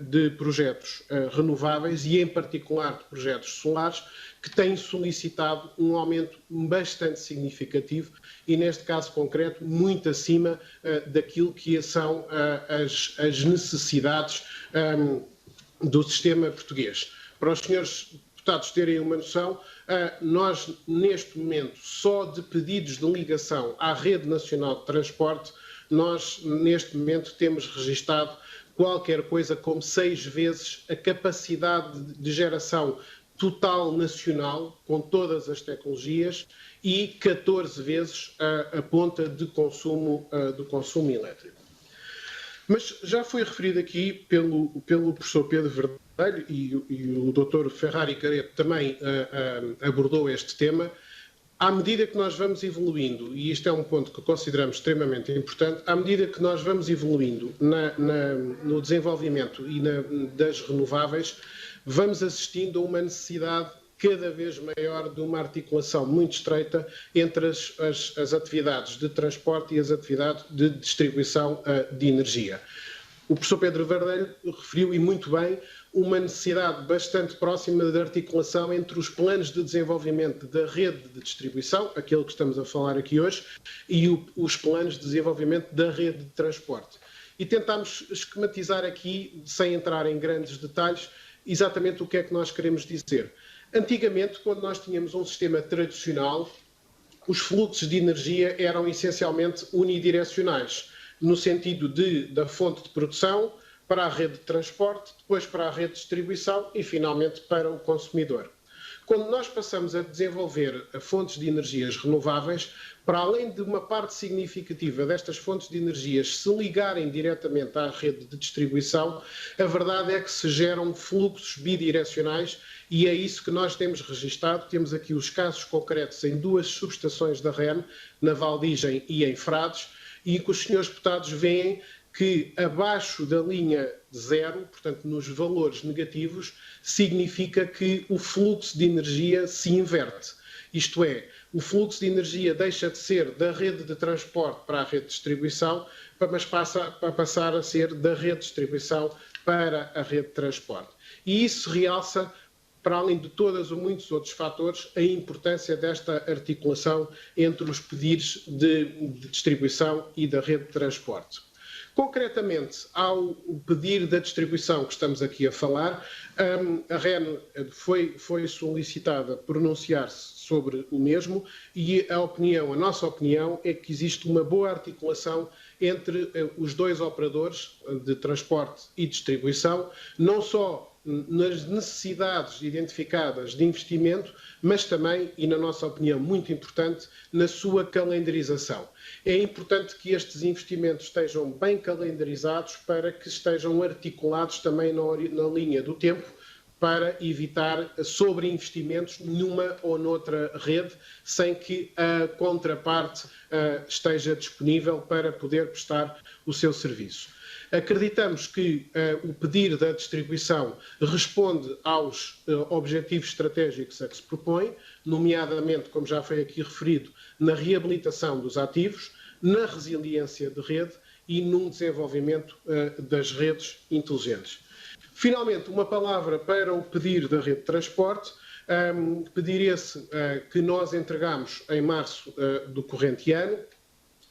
de projetos renováveis e, em particular, de projetos solares, que têm solicitado um aumento bastante significativo e, neste caso concreto, muito acima daquilo que são as necessidades do sistema português. Para os senhores deputados terem uma noção, nós, neste momento, só de pedidos de ligação à Rede Nacional de Transporte, nós, neste momento, temos registado qualquer coisa como 6 vezes a capacidade de geração total nacional, com todas as tecnologias, e 14 vezes a ponta de consumo elétrico. Mas já foi referido aqui pelo professor Pedro Verdelho e o Dr. Ferrari Careto também abordou este tema. À medida que nós vamos evoluindo, e isto é um ponto que consideramos extremamente importante, à medida que nós vamos evoluindo no desenvolvimento e das renováveis, vamos assistindo a uma necessidade cada vez maior de uma articulação muito estreita entre as atividades de transporte e as atividades de distribuição de energia. O professor Pedro Verdelho referiu, e muito bem, uma necessidade bastante próxima de articulação entre os planos de desenvolvimento da rede de distribuição, aquele que estamos a falar aqui hoje, e os planos de desenvolvimento da rede de transporte. E tentámos esquematizar aqui, sem entrar em grandes detalhes, exatamente o que é que nós queremos dizer. Antigamente, quando nós tínhamos um sistema tradicional, os fluxos de energia eram essencialmente unidirecionais, no sentido da fonte de produção para a rede de transporte, depois para a rede de distribuição e, finalmente, para o consumidor. Quando nós passamos a desenvolver fontes de energias renováveis, para além de uma parte significativa destas fontes de energias se ligarem diretamente à rede de distribuição, a verdade é que se geram fluxos bidirecionais e é isso que nós temos registado. Temos aqui os casos concretos em 2 subestações da REN, na Valdigem e em Frades, e que os senhores deputados veem que abaixo da linha zero, portanto nos valores negativos, significa que o fluxo de energia se inverte. Isto é, o fluxo de energia deixa de ser da rede de transporte para a rede de distribuição, mas passa a passar a ser da rede de distribuição para a rede de transporte. E isso realça, para além de todos ou muitos outros fatores, a importância desta articulação entre os pedidos de distribuição e da rede de transporte. Concretamente, ao pedir da distribuição que estamos aqui a falar, a REN foi solicitada pronunciar-se sobre o mesmo e a nossa opinião é que existe uma boa articulação entre os dois operadores de transporte e distribuição, não só nas necessidades identificadas de investimento, mas também, e na nossa opinião muito importante, na sua calendarização. É importante que estes investimentos estejam bem calendarizados para que estejam articulados também na linha do tempo, para evitar sobreinvestimentos numa ou noutra rede, sem que a contraparte esteja disponível para poder prestar o seu serviço. Acreditamos que o pedir da distribuição responde aos objetivos estratégicos a que se propõe, nomeadamente, como já foi aqui referido, na reabilitação dos ativos, na resiliência de rede e num desenvolvimento das redes inteligentes. Finalmente, uma palavra para o pedir da rede de transporte. Pedir esse que nós entregamos em março do corrente ano,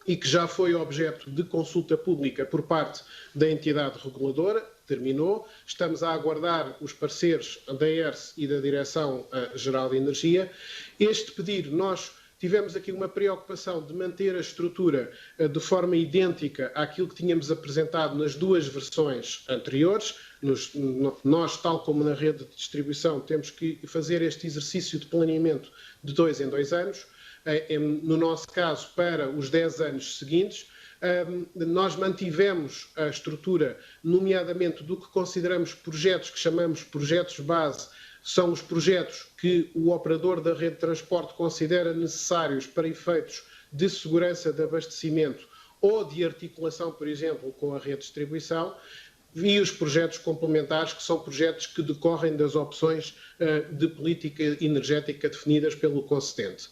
e que já foi objeto de consulta pública por parte da entidade reguladora, terminou. Estamos a aguardar os pareceres da ERSE e da Direção-Geral de Energia. Este pedido, nós tivemos aqui uma preocupação de manter a estrutura de forma idêntica àquilo que tínhamos apresentado nas duas versões anteriores. Nós, tal como na rede de distribuição, temos que fazer este exercício de planeamento de 2 em 2 anos. No nosso caso, para os 10 anos seguintes. Nós mantivemos a estrutura, nomeadamente do que consideramos projetos que chamamos projetos base, são os projetos que o operador da rede de transporte considera necessários para efeitos de segurança de abastecimento ou de articulação, por exemplo, com a rede de distribuição, e os projetos complementares, que são projetos que decorrem das opções de política energética definidas pelo concedente.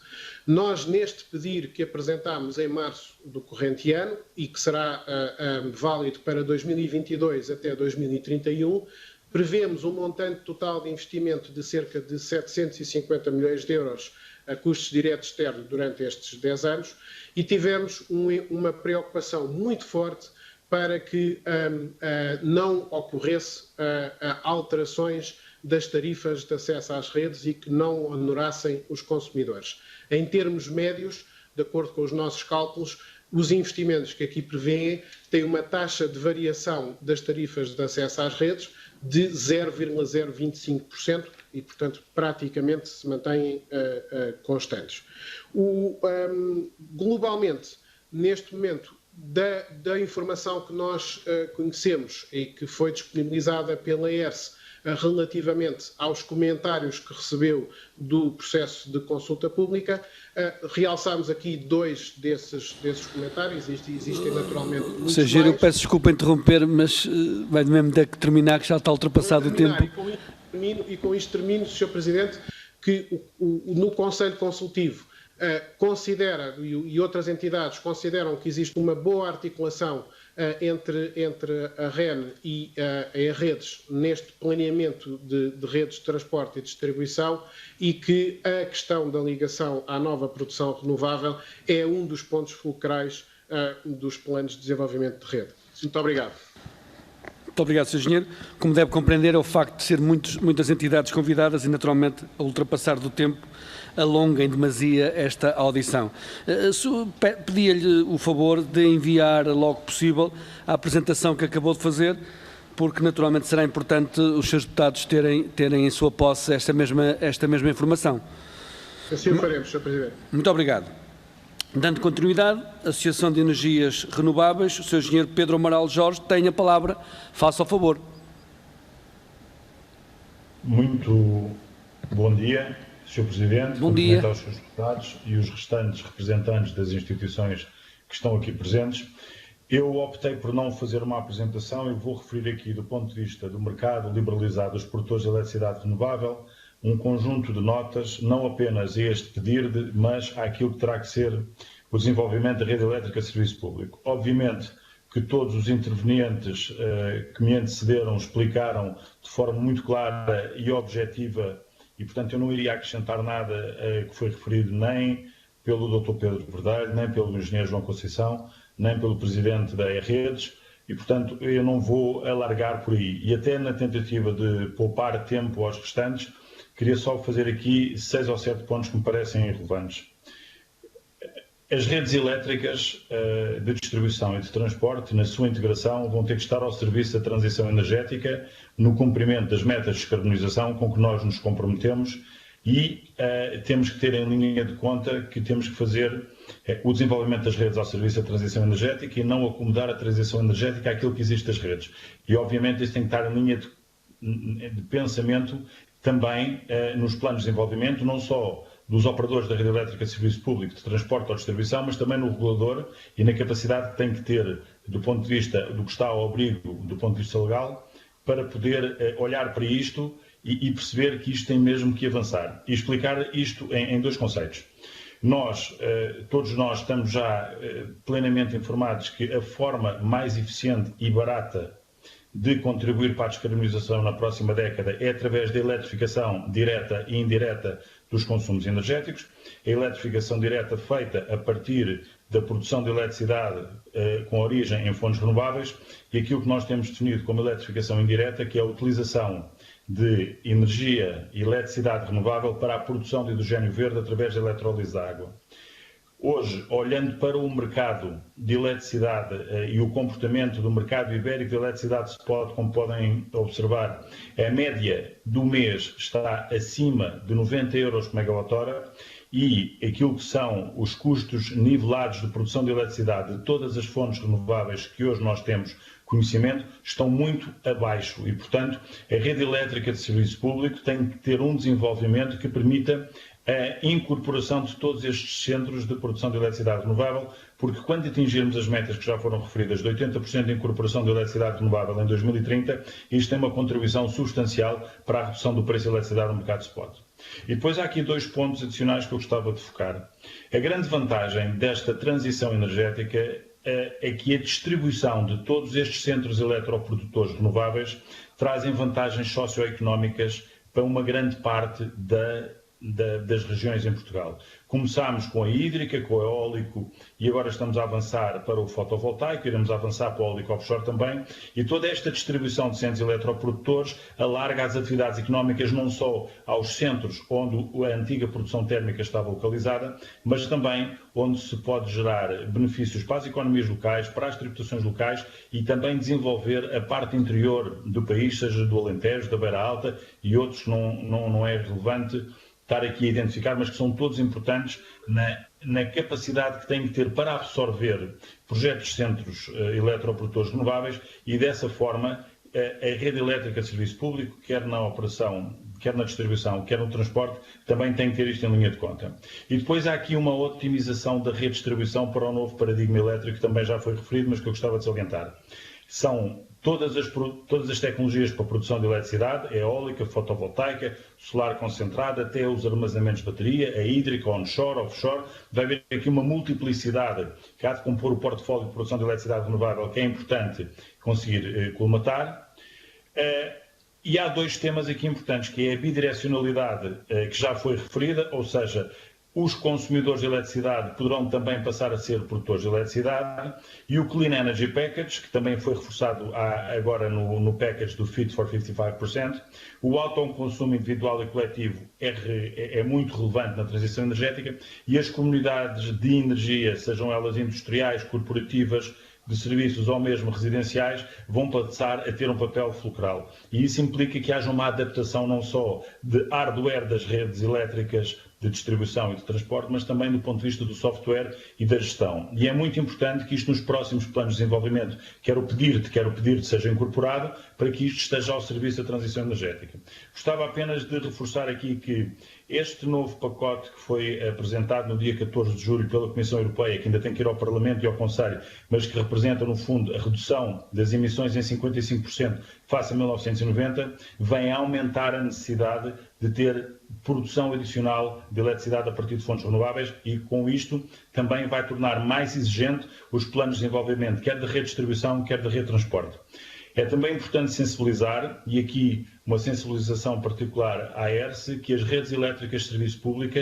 Nós, neste pedir que apresentámos em março do corrente ano e que será válido para 2022 até 2031, prevemos um montante total de investimento de cerca de 750 milhões de euros a custos diretos externos durante estes 10 anos e tivemos uma preocupação muito forte para que não ocorresse alterações das tarifas de acesso às redes e que não onerossem os consumidores. Em termos médios, de acordo com os nossos cálculos, os investimentos que aqui prevêem têm uma taxa de variação das tarifas de acesso às redes de 0,025% e, portanto, praticamente se mantêm constantes. Globalmente, neste momento, da informação que nós conhecemos e que foi disponibilizada pela ERSE relativamente aos comentários que recebeu do processo de consulta pública, realçamos aqui 2 desses comentários. Existem naturalmente muitos Sr. Engenheiro, eu mais. peço desculpa interromper, mas vai mesmo ter que terminar, que já está ultrapassado o tempo. E com isto termino, Sr. Presidente, que no Conselho Consultivo considera, e outras entidades consideram que existe uma boa articulação entre a REN e a redes neste planeamento de redes de transporte e distribuição e que a questão da ligação à nova produção renovável é um dos pontos fulcrais dos planos de desenvolvimento de rede. Muito obrigado. Muito obrigado, Sr. Engenheiro. Como deve compreender, é o facto de ser muitas entidades convidadas e, naturalmente, a ultrapassar do tempo, alonga em demasia esta audição. Pedia-lhe o favor de enviar logo possível a apresentação que acabou de fazer, porque naturalmente será importante os seus deputados terem em sua posse esta mesma informação. Assim o faremos, Sr. Presidente. Muito obrigado. Dando continuidade, Associação de Energias Renováveis, o Sr. Engenheiro Pedro Amaral Jorge tem a palavra. Faça o favor. Muito bom dia, Sr. Presidente. Bom dia. Cumprimento aos seus deputados e os restantes representantes das instituições que estão aqui presentes. Eu optei por não fazer uma apresentação e vou referir aqui do ponto de vista do mercado liberalizado dos produtores de eletricidade renovável um conjunto de notas, não apenas a este pedir, mas àquilo que terá que ser o desenvolvimento da rede elétrica de serviço público. Obviamente que todos os intervenientes que me antecederam explicaram de forma muito clara e objetiva, e portanto eu não iria acrescentar nada que foi referido nem pelo Dr. Pedro Verdelho, nem pelo engenheiro João Conceição, nem pelo presidente da E-Redes, e portanto eu não vou alargar por aí. E até na tentativa de poupar tempo aos restantes, queria só fazer aqui 6 ou 7 pontos que me parecem relevantes. As redes elétricas de distribuição e de transporte, na sua integração, vão ter que estar ao serviço da transição energética, no cumprimento das metas de descarbonização com que nós nos comprometemos, e temos que ter em linha de conta que temos que fazer o desenvolvimento das redes ao serviço da transição energética e não acomodar a transição energética àquilo que existe das redes. E obviamente isso tem que estar em linha de pensamento também nos planos de desenvolvimento, não só dos operadores da rede elétrica de serviço público, de transporte ou distribuição, mas também no regulador e na capacidade que tem que ter, do ponto de vista do que está ao abrigo, do ponto de vista legal, para poder olhar para isto e perceber que isto tem mesmo que avançar. E explicar isto em 2 conceitos. Todos nós estamos já plenamente informados que a forma mais eficiente e barata de contribuir para a descarbonização na próxima década é através da eletrificação direta e indireta dos consumos energéticos. A eletrificação direta feita a partir da produção de eletricidade com origem em fontes renováveis e aquilo que nós temos definido como eletrificação indireta, que é a utilização de energia e eletricidade renovável para a produção de hidrogênio verde através da eletrólise da água. Hoje, olhando para o mercado de eletricidade e o comportamento do mercado ibérico de eletricidade spot, como podem observar, a média do mês está acima de 90 euros por megawatt-hora e aquilo que são os custos nivelados de produção de eletricidade de todas as fontes renováveis que hoje nós temos conhecimento estão muito abaixo e, portanto, a rede elétrica de serviço público tem que ter um desenvolvimento que permita a incorporação de todos estes centros de produção de eletricidade renovável, porque quando atingirmos as metas que já foram referidas de 80% de incorporação de eletricidade renovável em 2030, isto tem uma contribuição substancial para a redução do preço da eletricidade no mercado spot. E depois há aqui 2 pontos adicionais que eu gostava de focar. A grande vantagem desta transição energética é que a distribuição de todos estes centros eletroprodutores renováveis trazem vantagens socioeconómicas para uma grande parte das regiões em Portugal. Começámos com a hídrica, com o eólico e agora estamos a avançar para o fotovoltaico, iremos avançar para o eólico offshore também, e toda esta distribuição de centros eletroprodutores alarga as atividades económicas não só aos centros onde a antiga produção térmica estava localizada, mas também onde se pode gerar benefícios para as economias locais, para as tributações locais e também desenvolver a parte interior do país, seja do Alentejo, da Beira Alta e outros que não é relevante estar aqui a identificar, mas que são todos importantes na capacidade que têm que ter para absorver projetos de centros eletroprodutores renováveis e dessa forma a rede elétrica de serviço público, quer na operação, quer na distribuição, quer no transporte, também tem que ter isto em linha de conta. E depois há aqui uma otimização da rede de distribuição para o novo paradigma elétrico, que também já foi referido, mas que eu gostava de salientar. São todas as tecnologias para a produção de eletricidade, eólica, fotovoltaica, solar concentrada, até os armazenamentos de bateria, a hídrica, onshore, offshore. Vai haver aqui uma multiplicidade que há de compor o portfólio de produção de eletricidade renovável, que é importante conseguir colmatar. E há 2 temas aqui importantes, que é a bidirecionalidade, que já foi referida, ou seja, os consumidores de eletricidade poderão também passar a ser produtores de eletricidade e o Clean Energy Package, que também foi reforçado agora no package do Fit for 55%. O autoconsumo individual e coletivo é muito relevante na transição energética e as comunidades de energia, sejam elas industriais, corporativas, de serviços ou mesmo residenciais, vão passar a ter um papel fulcral. E isso implica que haja uma adaptação não só de hardware das redes elétricas de distribuição e de transporte, mas também do ponto de vista do software e da gestão. E é muito importante que isto nos próximos planos de desenvolvimento, quer o pedir-te seja incorporado, para que isto esteja ao serviço da transição energética. Gostava apenas de reforçar aqui que Este novo pacote que foi apresentado no dia 14 de julho pela Comissão Europeia, que ainda tem que ir ao Parlamento e ao Conselho, mas que representa, no fundo, a redução das emissões em 55% face a 1990, vem aumentar a necessidade de ter produção adicional de eletricidade a partir de fontes renováveis e, com isto, também vai tornar mais exigente os planos de desenvolvimento, quer da rede de distribuição, quer da rede de transporte. É também importante sensibilizar, e aqui uma sensibilização particular à ERSE, que as redes elétricas de serviço público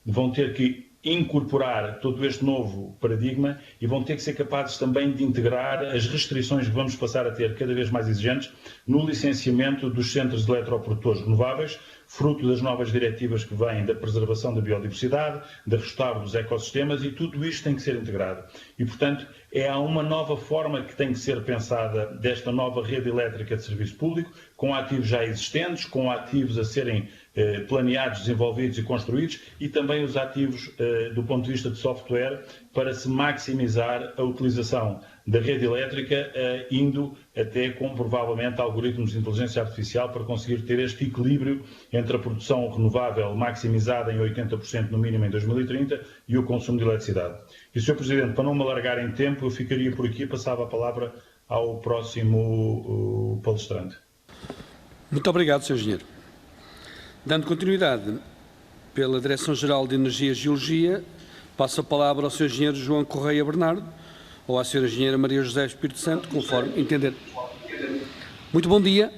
vão ter que incorporar todo este novo paradigma e vão ter que ser capazes também de integrar as restrições que vamos passar a ter cada vez mais exigentes no licenciamento dos centros de eletroprodutores renováveis, fruto das novas diretivas que vêm da preservação da biodiversidade, da restauro dos ecossistemas, e tudo isto tem que ser integrado. E, portanto, há uma nova forma que tem que ser pensada desta nova rede elétrica de serviço público, com ativos já existentes, com ativos a serem planeados, desenvolvidos e construídos, e também os ativos do ponto de vista de software, para se maximizar a utilização da rede elétrica, indo até com, provavelmente, algoritmos de inteligência artificial para conseguir ter este equilíbrio entre a produção renovável maximizada em 80% no mínimo em 2030 e o consumo de eletricidade. E, Sr. Presidente, para não me alargar em tempo, eu ficaria por aqui e passava a palavra ao próximo palestrante. Muito obrigado, Sr. Engenheiro. Dando continuidade pela Direção-Geral de Energia e Geologia, passo a palavra ao Sr. Engenheiro João Correia Bernardo ou à Sra. Engenheira Maria José Espírito Santo, conforme entender. Muito bom dia.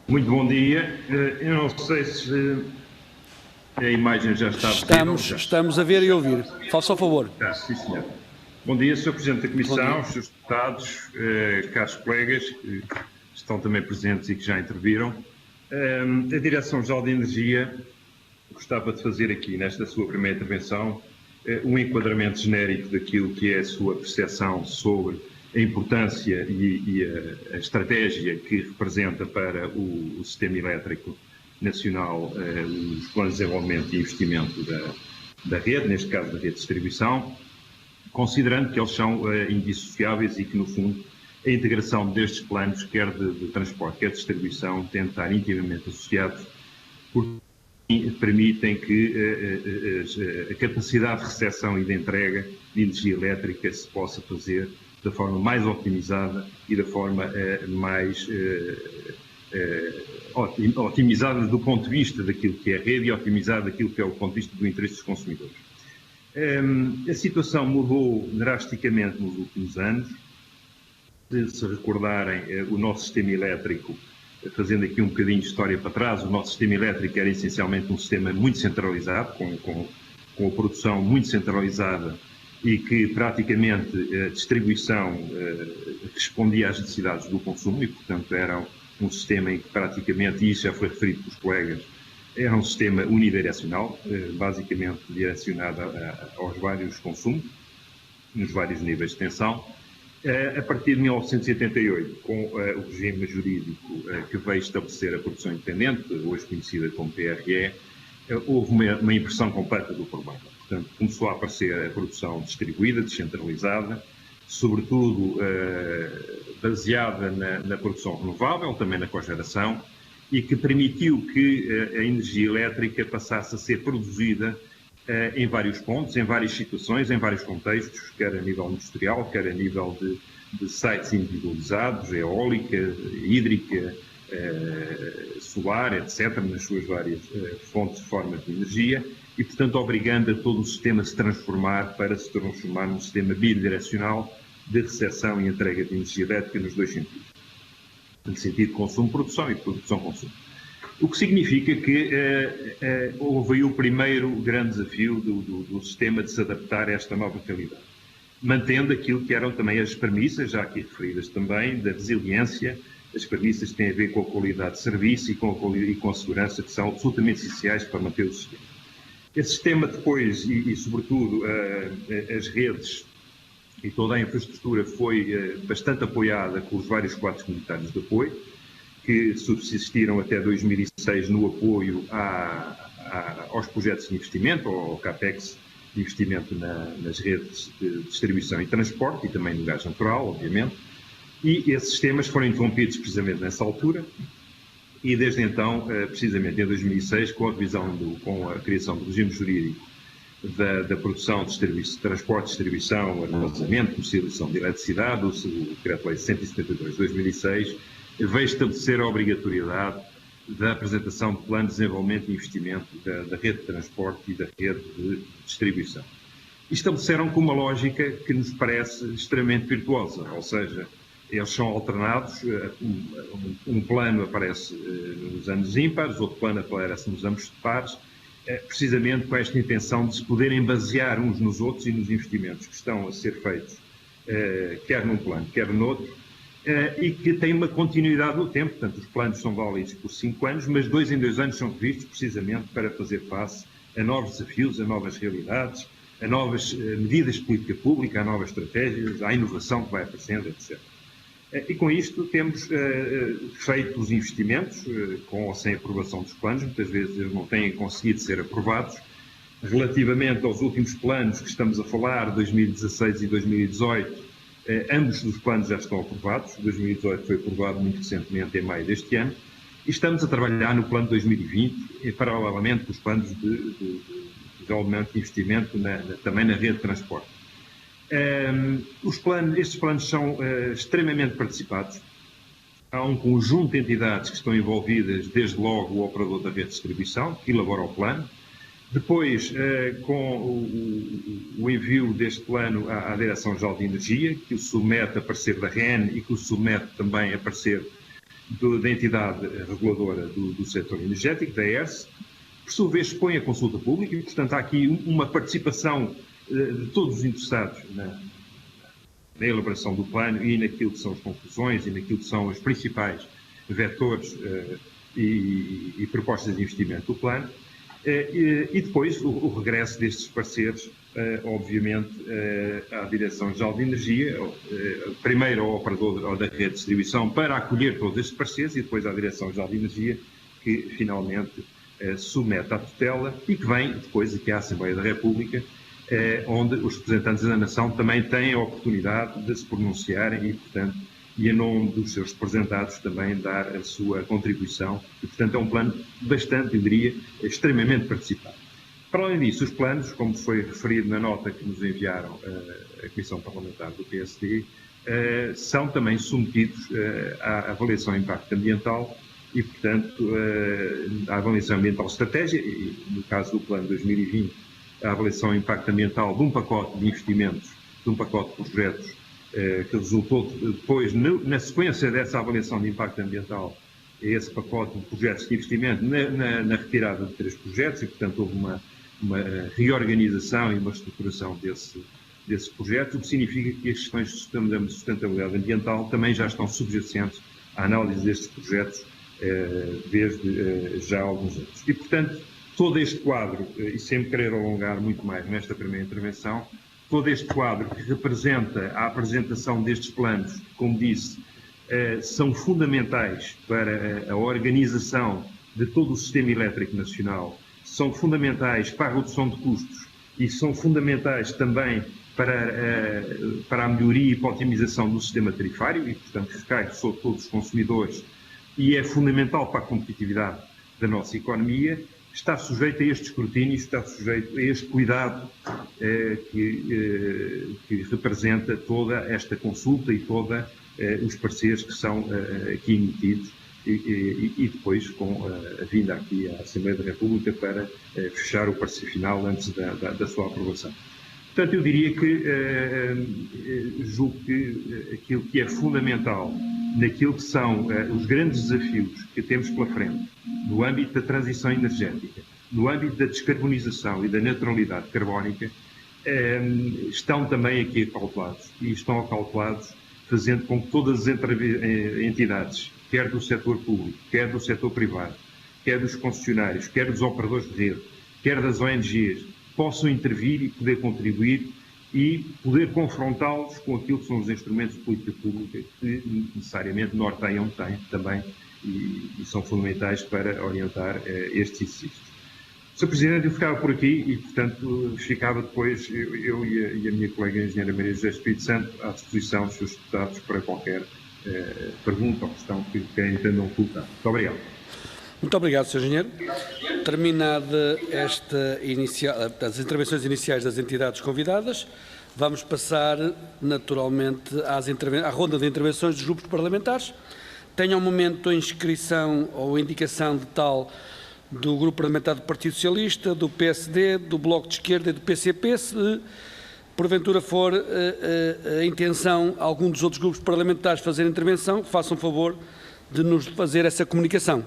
Muito bom dia. Eu não sei se a imagem já está visível. Estamos a ver e ouvir. Faça o favor. Sim, senhor. Bom dia, Sr. Presidente da Comissão, os Srs. Deputados, caros colegas que estão também presentes e que já interviram. A Direção-Geral de Energia gostava de fazer aqui, nesta sua primeira intervenção, um enquadramento genérico daquilo que é a sua percepção sobre a importância e a estratégia que representa para o sistema elétrico nacional os planos de desenvolvimento e investimento da rede, neste caso da rede de distribuição, considerando que eles são indissociáveis e que, no fundo, a integração destes planos, quer de transporte, quer de distribuição, tem de estar intimamente associados, porque permitem que a capacidade de recepção e de entrega de energia elétrica se possa fazer da forma mais otimizada e da forma mais otimizada do ponto de vista daquilo que é a rede e otimizada daquilo que é o ponto de vista do interesse dos consumidores. A situação mudou drasticamente nos últimos anos. Se recordarem, o nosso sistema elétrico, fazendo aqui um bocadinho de história para trás, o nosso sistema elétrico era essencialmente um sistema muito centralizado, com a produção muito centralizada e que praticamente a distribuição respondia às necessidades do consumo e, portanto, era um sistema em que praticamente, e isso já foi referido pelos colegas, era um sistema unidirecional, basicamente direcionado aos vários consumos, nos vários níveis de tensão. A partir de 1988, com o regime jurídico que veio estabelecer a produção independente, hoje conhecida como PRE, houve uma inversão completa do problema. Portanto, começou a aparecer a produção distribuída, descentralizada, sobretudo baseada na produção renovável, também na cogeração, e que permitiu que a energia elétrica passasse a ser produzida em vários pontos, em várias situações, em vários contextos, quer a nível industrial, quer a nível de sites individualizados, eólica, hídrica, solar, etc., nas suas várias fontes e formas de energia, e, portanto, obrigando a todo o sistema a se transformar para se transformar num sistema bidirecional de recepção e entrega de energia elétrica nos dois sentidos. No sentido de consumo-produção e de produção-consumo. O que significa que houve aí o primeiro grande desafio do sistema de se adaptar a esta nova realidade, mantendo aquilo que eram também as premissas, já aqui referidas também, da resiliência, as premissas que têm a ver com a qualidade de serviço e com a segurança, que são absolutamente essenciais para manter o sistema. Esse sistema depois, e sobretudo as redes e toda a infraestrutura foi bastante apoiada com os vários quadros comunitários de apoio, que subsistiram até 2006 no apoio aos projetos de investimento, ao CAPEX, de investimento nas redes de distribuição e transporte, e também no gás natural, obviamente, e esses sistemas foram interrompidos precisamente nessa altura, e desde então, precisamente em 2006, com a criação do regime jurídico da produção, transporte, distribuição, armazenamento, comercialização de eletricidade, o Decreto-Lei 172 de 2006, veio estabelecer a obrigatoriedade da apresentação de plano de desenvolvimento e investimento da rede de transporte e da rede de distribuição. E estabeleceram com uma lógica que nos parece extremamente virtuosa, ou seja, eles são alternados, um plano aparece nos anos ímpares, outro plano aparece nos anos pares, precisamente com esta intenção de se poderem basear uns nos outros e nos investimentos que estão a ser feitos, quer num plano, quer noutro, e que tem uma continuidade no tempo. Portanto, os planos são válidos por 5 anos, mas 2 em 2 anos são revistos precisamente para fazer face a novos desafios, a novas realidades, a novas medidas de política pública, a novas estratégias, à inovação que vai aparecendo, etc. E com isto temos feito os investimentos, com ou sem aprovação dos planos, muitas vezes eles não têm conseguido ser aprovados. Relativamente aos últimos planos que estamos a falar, 2016 e 2018, ambos os planos já estão aprovados. 2018 foi aprovado muito recentemente, em maio deste ano, e estamos a trabalhar no plano de 2020, paralelamente com os planos de desenvolvimento de investimento também na rede de transporte. Estes planos são extremamente participados. Há um conjunto de entidades que estão envolvidas, desde logo o operador da rede de distribuição, que elabora o plano. Depois, com o envio deste plano à Direção-Geral de Energia, que o submete a parecer da REN e que o submete também a parecer da entidade reguladora do setor energético, da ERSE. Por sua vez, expõe a consulta pública e, portanto, há aqui uma participação de todos os interessados na elaboração do plano e naquilo que são as conclusões e naquilo que são os principais vetores e propostas de investimento do plano. E depois o regresso destes parceiros, obviamente, à Direção-Geral de Energia, primeiro ao operador da rede de distribuição para acolher todos estes parceiros e depois à Direção-Geral de Energia, que finalmente submete à tutela e que vem depois aqui à Assembleia da República, onde os representantes da nação também têm a oportunidade de se pronunciarem e, portanto, e em nome dos seus representados também dar a sua contribuição. E, portanto, é um plano bastante, eu diria, extremamente participado. Para além disso, os planos, como foi referido na nota que nos enviaram a Comissão Parlamentar do PSD, são também submetidos à avaliação de impacto ambiental e, portanto, à avaliação ambiental estratégica, e no caso do plano 2020, a avaliação de impacto ambiental de um pacote de investimentos, de um pacote de projetos, que resultou depois, na sequência dessa avaliação de impacto ambiental, esse pacote de projetos de investimento na retirada de 3 projetos e, portanto, houve uma reorganização e uma estruturação desses projetos, o que significa que as questões de sustentabilidade ambiental também já estão subjacentes à análise destes projetos desde já há alguns anos. E, portanto, todo este quadro, e sem me querer alongar muito mais nesta primeira intervenção, todo este quadro que representa a apresentação destes planos, como disse, são fundamentais para a organização de todo o sistema elétrico nacional, são fundamentais para a redução de custos e são fundamentais também para a melhoria e para a otimização do sistema tarifário e, portanto, recai sobre todos os consumidores e é fundamental para a competitividade da nossa economia. Está sujeito a este escrutínio, está sujeito a este cuidado que representa toda esta consulta e todos os pareceres que são aqui emitidos e depois com a vinda aqui à Assembleia da República para fechar o parecer final antes da sua aprovação. Portanto, eu diria que julgo que aquilo que é fundamental naquilo que são os grandes desafios que temos pela frente, no âmbito da transição energética, no âmbito da descarbonização e da neutralidade carbónica, estão também aqui acautelados. E estão acautelados fazendo com que todas as entidades, quer do setor público, quer do setor privado, quer dos concessionários, quer dos operadores de rede, quer das ONGs, possam intervir e poder contribuir e poder confrontá-los com aquilo que são os instrumentos de política pública que necessariamente norteiam também e são fundamentais para orientar estes exercícios. Sr. Presidente, eu ficava por aqui e, portanto, ficava depois, eu e a minha colega a engenheira Maria José Espírito Santo, à disposição dos seus deputados para qualquer pergunta ou questão que entendam colocar. Muito obrigado. Muito obrigado, Sr. Engenheiro. Terminada as intervenções iniciais das entidades convidadas, vamos passar naturalmente à ronda de intervenções dos grupos parlamentares. Tenho ao momento a inscrição ou indicação de tal do Grupo Parlamentar do Partido Socialista, do PSD, do Bloco de Esquerda e do PCP. Se porventura for a intenção algum dos outros grupos parlamentares fazer intervenção, façam favor de nos fazer essa comunicação.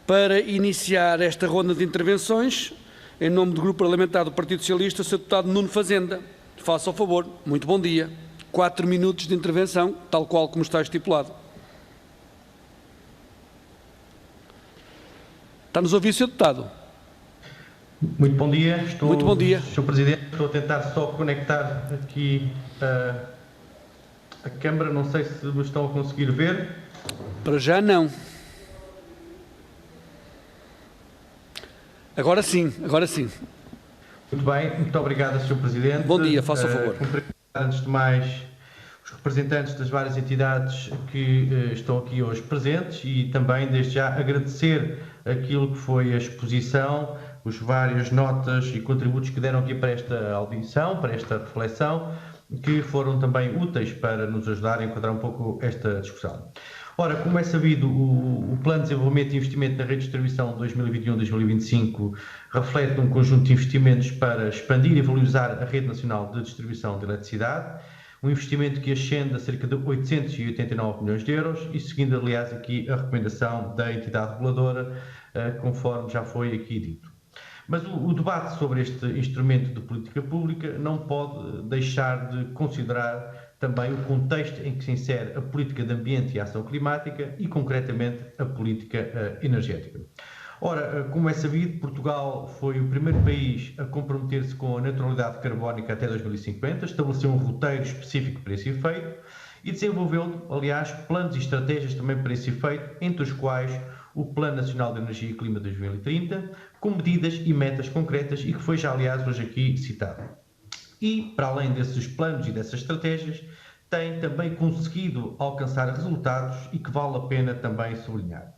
Para iniciar esta ronda de intervenções, em nome do Grupo Parlamentar do Partido Socialista, o Sr. Deputado Nuno Fazenda. Faça o favor. Muito bom dia. 4 minutos de intervenção, tal qual como está estipulado. Está-nos a ouvir, Sr. Deputado? Muito bom dia. Muito bom dia. Sr. Presidente, estou a tentar só conectar aqui a câmara, não sei se me estão a conseguir ver. Para já não. Agora sim, agora sim. Muito bem, muito obrigado, Sr. Presidente. Bom dia, faça o favor. Cumprimentar, antes de mais, os representantes das várias entidades que estão aqui hoje presentes e também, desde já, agradecer aquilo que foi a exposição, os várias notas e contributos que deram aqui para esta audição, para esta reflexão, que foram também úteis para nos ajudar a enquadrar um pouco esta discussão. Ora, como é sabido, o Plano de Desenvolvimento e Investimento na Rede de Distribuição 2021-2025 reflete um conjunto de investimentos para expandir e valorizar a Rede Nacional de Distribuição de Eletricidade, um investimento que ascende a cerca de 889 milhões de euros e seguindo, aliás, aqui a recomendação da entidade reguladora, conforme já foi aqui dito. Mas o debate sobre este instrumento de política pública não pode deixar de considerar também o contexto em que se insere a política de ambiente e ação climática e, concretamente, a política energética. Ora, como é sabido, Portugal foi o primeiro país a comprometer-se com a neutralidade carbónica até 2050, estabeleceu um roteiro específico para esse efeito e desenvolveu, aliás, planos e estratégias também para esse efeito, entre os quais o Plano Nacional de Energia e Clima 2030, com medidas e metas concretas e que foi já, aliás, hoje aqui citado. E, para além desses planos e dessas estratégias, tem também conseguido alcançar resultados e que vale a pena também sublinhar.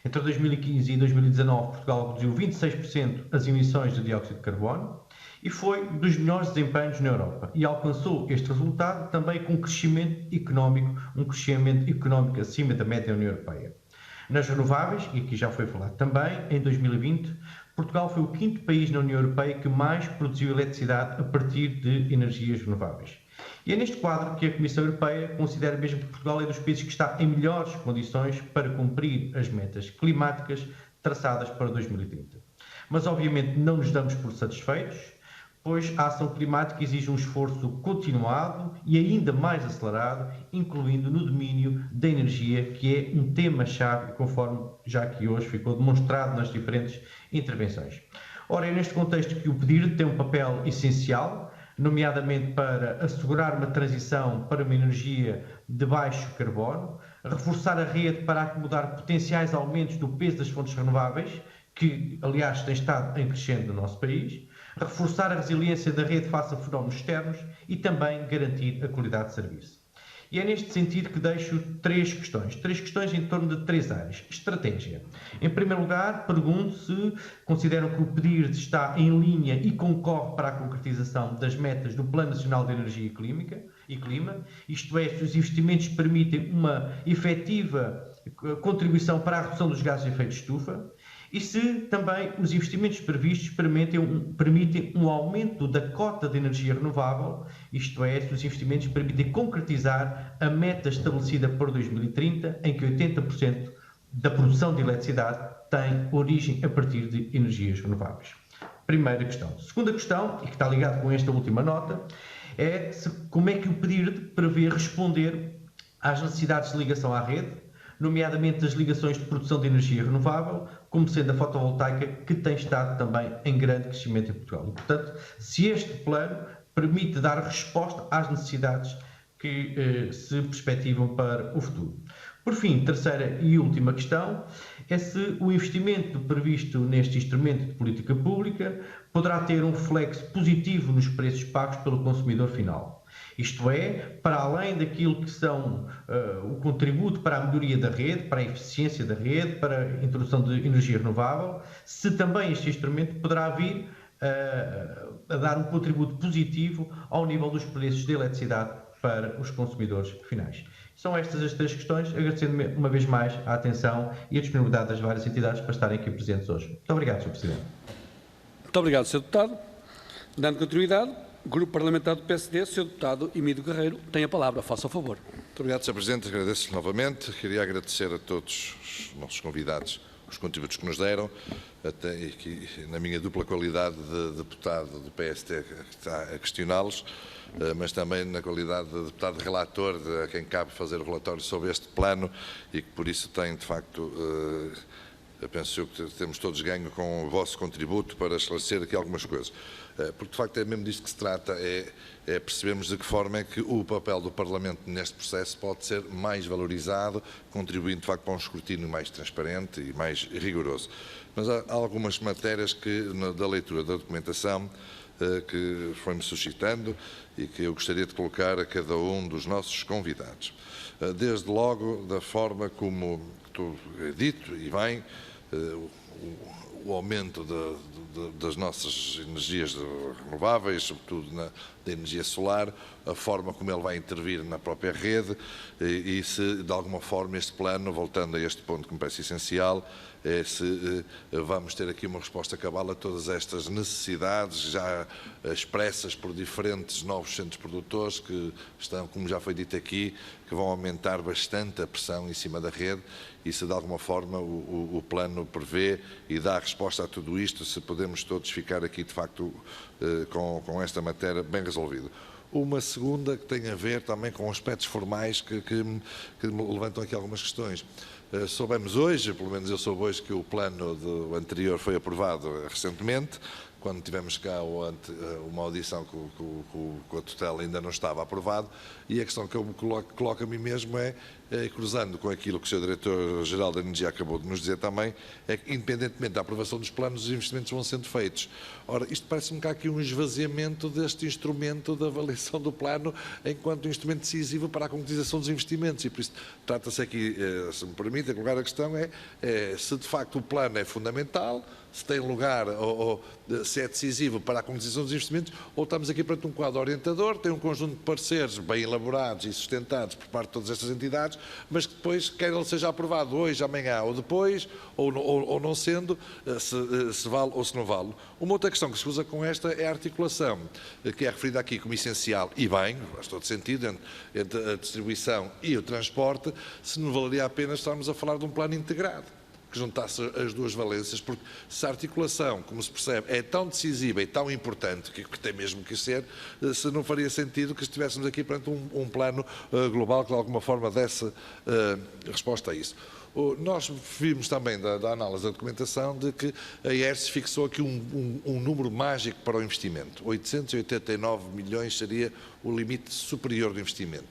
Entre 2015 e 2019, Portugal reduziu 26% as emissões de dióxido de carbono e foi dos melhores desempenhos na Europa. E alcançou este resultado também com um crescimento económico acima da média da União Europeia. Nas renováveis, e aqui já foi falado também, em 2020, Portugal foi o 5º país na União Europeia que mais produziu eletricidade a partir de energias renováveis. E é neste quadro que a Comissão Europeia considera mesmo que Portugal é dos países que está em melhores condições para cumprir as metas climáticas traçadas para 2030. Mas, obviamente, não nos damos por satisfeitos, pois a ação climática exige um esforço continuado e ainda mais acelerado, incluindo no domínio da energia, que é um tema-chave, conforme já aqui hoje ficou demonstrado nas diferentes intervenções. Ora, é neste contexto que o PDIR tem um papel essencial, nomeadamente para assegurar uma transição para uma energia de baixo carbono, reforçar a rede para acomodar potenciais aumentos do peso das fontes renováveis, que, aliás, tem estado em crescente no nosso país, reforçar a resiliência da rede face a fenómenos externos e também garantir a qualidade de serviço. E é neste sentido que deixo três questões em torno de 3 áreas. Estratégia. Em primeiro lugar, pergunto se consideram que o PDIR está em linha e concorre para a concretização das metas do Plano Nacional de Energia e Clima, isto é, se os investimentos permitem uma efetiva contribuição para a redução dos gases de efeito de estufa, e se também os investimentos previstos permitem um aumento da cota de energia renovável, isto é, se os investimentos permitem concretizar a meta estabelecida para 2030, em que 80% da produção de eletricidade tem origem a partir de energias renováveis. Primeira questão. Segunda questão, e que está ligada com esta última nota, é como é que o PDIR prevê responder às necessidades de ligação à rede, nomeadamente as ligações de produção de energia renovável, como sendo a fotovoltaica, que tem estado também em grande crescimento em Portugal. E, portanto, se este plano permite dar resposta às necessidades que se perspectivam para o futuro. Por fim, terceira e última questão é se o investimento previsto neste instrumento de política pública poderá ter um reflexo positivo nos preços pagos pelo consumidor final. Isto é, para além daquilo que são o contributo para a melhoria da rede, para a eficiência da rede, para a introdução de energia renovável, se também este instrumento poderá vir a dar um contributo positivo ao nível dos preços de eletricidade para os consumidores finais. São estas as três questões, agradecendo uma vez mais a atenção e a disponibilidade das várias entidades para estarem aqui presentes hoje. Muito obrigado, Sr. Presidente. Muito obrigado, Sr. Deputado. Dando continuidade, Grupo Parlamentar do PSD, Sr. Deputado Emílio Guerreiro, tem a palavra. Faça o favor. Muito obrigado, Sr. Presidente. Agradeço novamente. Queria agradecer a todos os nossos convidados os contributos que nos deram, até aqui, na minha dupla qualidade de deputado do PSD que está a questioná-los, mas também na qualidade de deputado relator, a quem cabe fazer o relatório sobre este plano e que por isso tem, de facto, eu penso que temos todos ganho com o vosso contributo para esclarecer aqui algumas coisas. Porque, de facto, é mesmo disto que se trata, é percebermos de que forma é que o papel do Parlamento neste processo pode ser mais valorizado, contribuindo, de facto, para um escrutínio mais transparente e mais rigoroso. Mas há algumas matérias que, da leitura da documentação, que foi-me suscitando e que eu gostaria de colocar a cada um dos nossos convidados. Desde logo, da forma como tu é dito, e bem, o aumento das nossas energias renováveis, sobretudo da energia solar, a forma como ele vai intervir na própria rede e se, de alguma forma, este plano, voltando a este ponto que me parece essencial, se vamos ter aqui uma resposta cabal a todas estas necessidades já expressas por diferentes novos centros produtores que estão, como já foi dito aqui, que vão aumentar bastante a pressão em cima da rede e se de alguma forma o plano prevê e dá resposta a tudo isto, se podemos todos ficar aqui de facto com esta matéria bem resolvida. Uma segunda que tem a ver também com aspectos formais que me levantam aqui algumas questões. Soubemos hoje, pelo menos eu soube hoje, que o plano anterior foi aprovado recentemente, quando tivemos cá uma audição com a tutela ainda não estava aprovado, e a questão que eu me coloco a mim mesmo cruzando com aquilo que o Sr. Diretor-Geral da Energia acabou de nos dizer também, é que independentemente da aprovação dos planos, os investimentos vão sendo feitos. Ora, isto parece-me que há aqui um esvaziamento deste instrumento da avaliação do plano enquanto instrumento decisivo para a concretização dos investimentos, e por isso trata-se aqui, se me permite, colocar a questão se de facto o plano é fundamental, se tem lugar ou se é decisivo para a concretização dos investimentos, ou estamos aqui perante um quadro orientador, tem um conjunto de pareceres bem elaborados e sustentados por parte de todas estas entidades, mas que depois, quer ele seja aprovado hoje, amanhã ou depois, ou não sendo, se vale ou se não vale. Uma outra questão que se usa com esta é a articulação, que é referida aqui como essencial, e bem, faz todo sentido, entre a distribuição e o transporte, se não valeria a pena estarmos a falar de um plano integrado, que juntasse as duas valências, porque se a articulação, como se percebe, é tão decisiva e tão importante, que tem mesmo que ser, se não faria sentido que estivéssemos aqui perante um plano global que de alguma forma desse resposta a isso. Nós vimos também da análise da documentação de que a ERSE fixou aqui um número mágico para o investimento. 889 milhões seria o limite superior do investimento.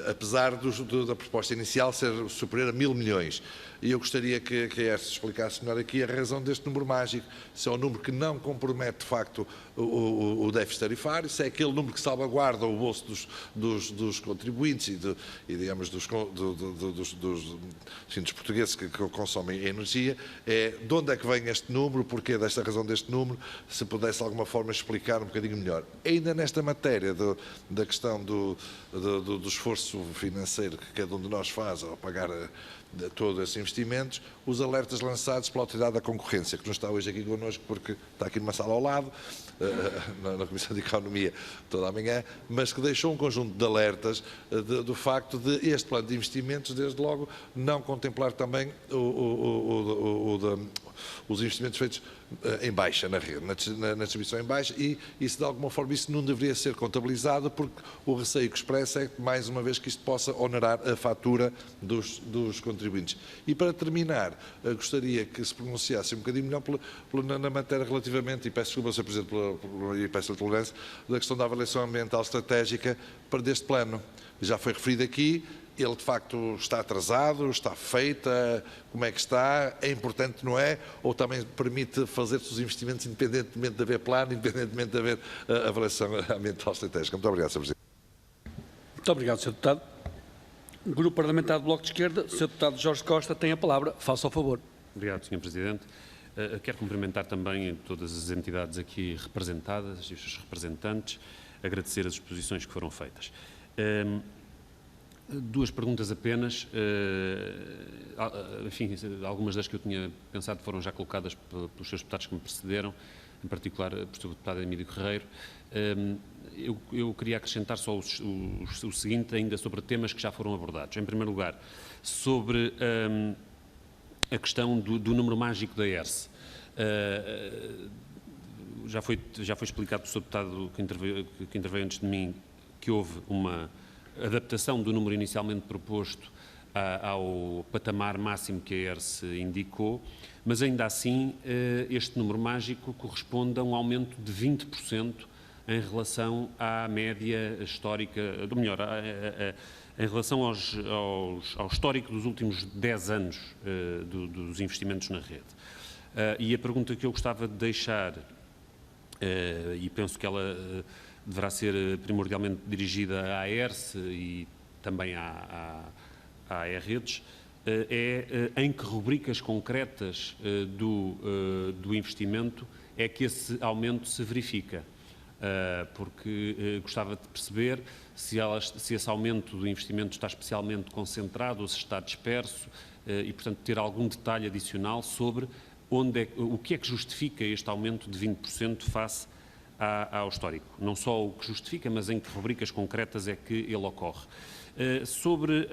Apesar da proposta inicial ser superior a 1.000 milhões. E eu gostaria que a ERSE explicasse melhor aqui a razão deste número mágico, se é um número que não compromete de facto o déficit tarifário, se é aquele número que salvaguarda o bolso dos contribuintes e digamos, dos portugueses que consomem energia, de onde é que vem este número, porquê desta razão deste número, se pudesse de alguma forma explicar um bocadinho melhor. Ainda nesta matéria da questão do esforço financeiro que cada um de nós faz ao pagar todos esses investimentos, os alertas lançados pela Autoridade da Concorrência, que não está hoje aqui connosco porque está aqui numa sala ao lado, na Comissão de Economia toda a manhã, mas que deixou um conjunto de alertas do facto de este plano de investimentos, desde logo, não contemplar também os investimentos feitos em baixa na rede, na distribuição em baixa, e isso de alguma forma isso não deveria ser contabilizado, porque o receio que expressa é, mais uma vez, que isto possa onerar a fatura dos contribuintes. E para terminar, gostaria que se pronunciasse um bocadinho melhor na matéria relativamente, e peço desculpa, Sr. Presidente, e peço a tolerância, da questão da avaliação ambiental estratégica para deste plano. Já foi referido aqui, ele de facto está atrasado, está feita, como é que está, é importante, não é? Ou também permite fazer-se os investimentos independentemente de haver plano, independentemente de haver avaliação ambiental estratégica? Muito obrigado, Sr. Presidente. Muito obrigado, Sr. Deputado. Grupo Parlamentar do Bloco de Esquerda, Sr. Deputado Jorge Costa tem a palavra. Faça o favor. Obrigado, Sr. Presidente. Quero cumprimentar também todas as entidades aqui representadas e os seus representantes, agradecer as exposições que foram feitas. Duas perguntas apenas, enfim, algumas das que eu tinha pensado foram já colocadas pelos seus deputados que me precederam, em particular pelo Sr. Deputado Emílio Guerreiro. Eu queria acrescentar só o seguinte, ainda sobre temas que já foram abordados. Em primeiro lugar, sobre a questão do número mágico da ERSE. Já foi explicado pelo Sr. Deputado que interveio antes de mim que houve uma adaptação do número inicialmente proposto ao patamar máximo que a ERSE indicou, mas ainda assim este número mágico corresponde a um aumento de 20% em relação à média histórica, ou melhor, em relação ao histórico dos últimos 10 anos dos investimentos na rede. E a pergunta que eu gostava de deixar, e penso que ela deverá ser primordialmente dirigida à ERSE e também à E-Redes, é em que rubricas concretas do investimento é que esse aumento se verifica. Porque gostava de perceber se esse aumento do investimento está especialmente concentrado ou se está disperso e, portanto, ter algum detalhe adicional sobre o que é que justifica este aumento de 20% face ao histórico. Não só o que justifica, mas em que rubricas concretas é que ele ocorre. Sobre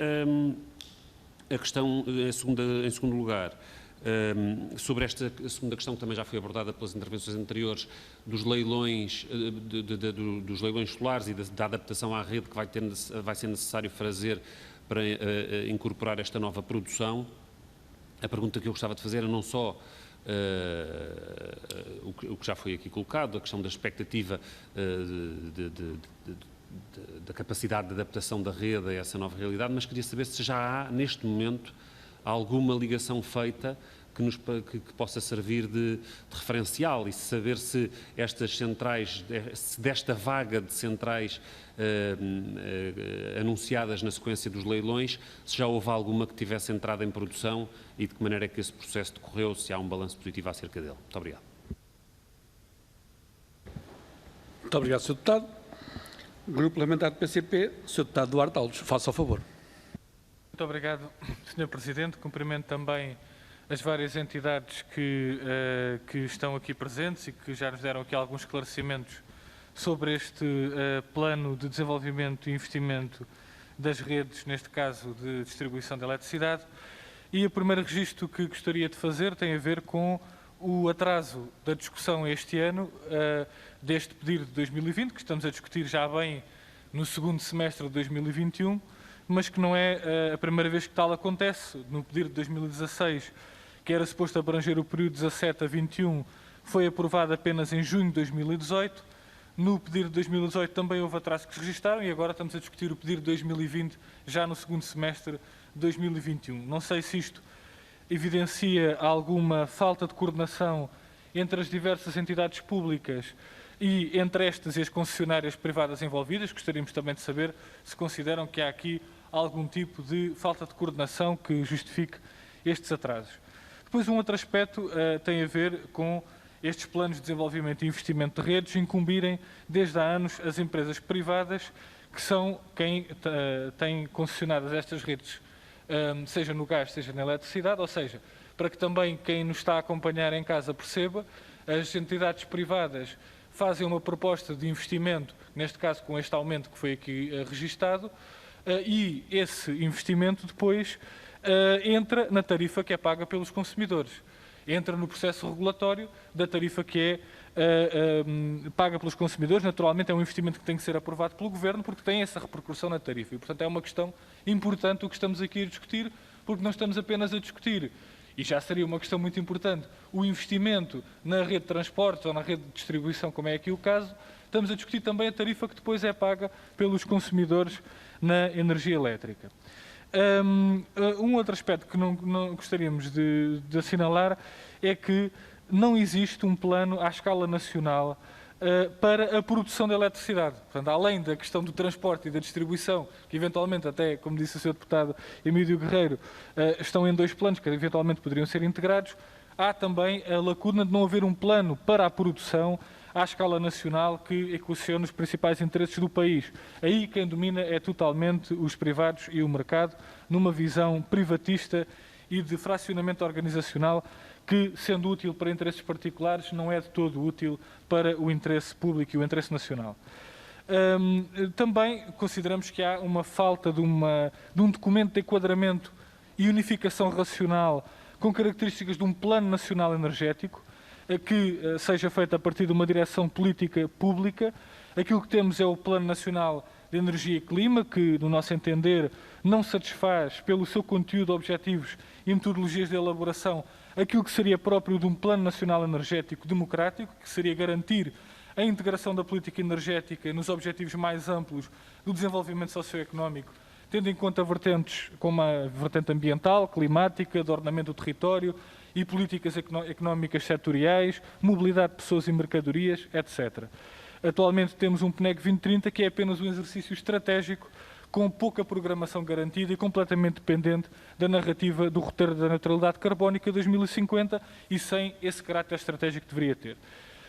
a questão, em segundo lugar, sobre esta segunda questão que também já foi abordada pelas intervenções anteriores, dos leilões, dos leilões solares e da adaptação à rede que vai ser necessário fazer para incorporar esta nova produção, a pergunta que eu gostava de fazer é não só o que já foi aqui colocado, a questão da expectativa da capacidade de adaptação da rede a essa nova realidade, mas queria saber se já há, neste momento, alguma ligação feita que possa servir de referencial e saber se estas centrais, se desta vaga de centrais anunciadas na sequência dos leilões, se já houve alguma que tivesse entrado em produção e de que maneira é que esse processo decorreu, se há um balanço positivo acerca dele. Muito obrigado. Muito obrigado, Sr. Deputado. Grupo Parlamentar do PCP, Sr. Deputado Duarte Alves, faça o favor. Muito obrigado, Sr. Presidente. Cumprimento também as várias entidades que estão aqui presentes e que já nos deram aqui alguns esclarecimentos sobre este plano de desenvolvimento e investimento das redes, neste caso de distribuição de eletricidade. E o primeiro registro que gostaria de fazer tem a ver com o atraso da discussão este ano deste pedido de 2020, que estamos a discutir já bem no segundo semestre de 2021, mas que não é a primeira vez que tal acontece. No pedido de 2016, que era suposto abranger o período 17 a 21, foi aprovado apenas em junho de 2018. No pedido de 2018 também houve atrasos que se registaram e agora estamos a discutir o pedido de 2020 já no segundo semestre de 2021. Não sei se isto evidencia alguma falta de coordenação entre as diversas entidades públicas e entre estas e as concessionárias privadas envolvidas. Gostaríamos também de saber se consideram que há aqui algum tipo de falta de coordenação que justifique estes atrasos. Depois, um outro aspecto tem a ver com estes planos de desenvolvimento e investimento de redes incumbirem desde há anos as empresas privadas que são quem tem concessionadas estas redes, seja no gás, seja na eletricidade, ou seja, para que também quem nos está a acompanhar em casa perceba, as entidades privadas fazem uma proposta de investimento, neste caso com este aumento que foi aqui registado, e esse investimento depois entra na tarifa que é paga pelos consumidores. Entra no processo regulatório da tarifa que é paga pelos consumidores. Naturalmente é um investimento que tem que ser aprovado pelo Governo porque tem essa repercussão na tarifa. E, portanto, é uma questão importante o que estamos aqui a discutir, porque não estamos apenas a discutir, e já seria uma questão muito importante, o investimento na rede de transportes ou na rede de distribuição, como é aqui o caso, estamos a discutir também a tarifa que depois é paga pelos consumidores na energia elétrica. Um outro aspecto que não gostaríamos de assinalar é que não existe um plano à escala nacional para a produção de eletricidade. Portanto, além da questão do transporte e da distribuição, que eventualmente até, como disse o Sr. Deputado Emílio Guerreiro, estão em 2 planos que eventualmente poderiam ser integrados, há também a lacuna de não haver um plano para a produção à escala nacional que equacione os principais interesses do país. Aí quem domina é totalmente os privados e o mercado, numa visão privatista e de fracionamento organizacional que, sendo útil para interesses particulares, não é de todo útil para o interesse público e o interesse nacional. Também consideramos que há uma falta de um documento de enquadramento e unificação racional com características de um plano nacional energético, que seja feito a partir de uma direção política pública. Aquilo que temos é o Plano Nacional de Energia e Clima, que, no nosso entender, não satisfaz, pelo seu conteúdo, objetivos e metodologias de elaboração, aquilo que seria próprio de um Plano Nacional Energético democrático, que seria garantir a integração da política energética nos objetivos mais amplos do desenvolvimento socioeconómico, tendo em conta vertentes como a vertente ambiental, climática, de ordenamento do território e políticas económicas setoriais, mobilidade de pessoas e mercadorias, etc. Atualmente temos um PNEC 2030 que é apenas um exercício estratégico com pouca programação garantida e completamente dependente da narrativa do roteiro da neutralidade carbónica 2050 e sem esse caráter estratégico que deveria ter.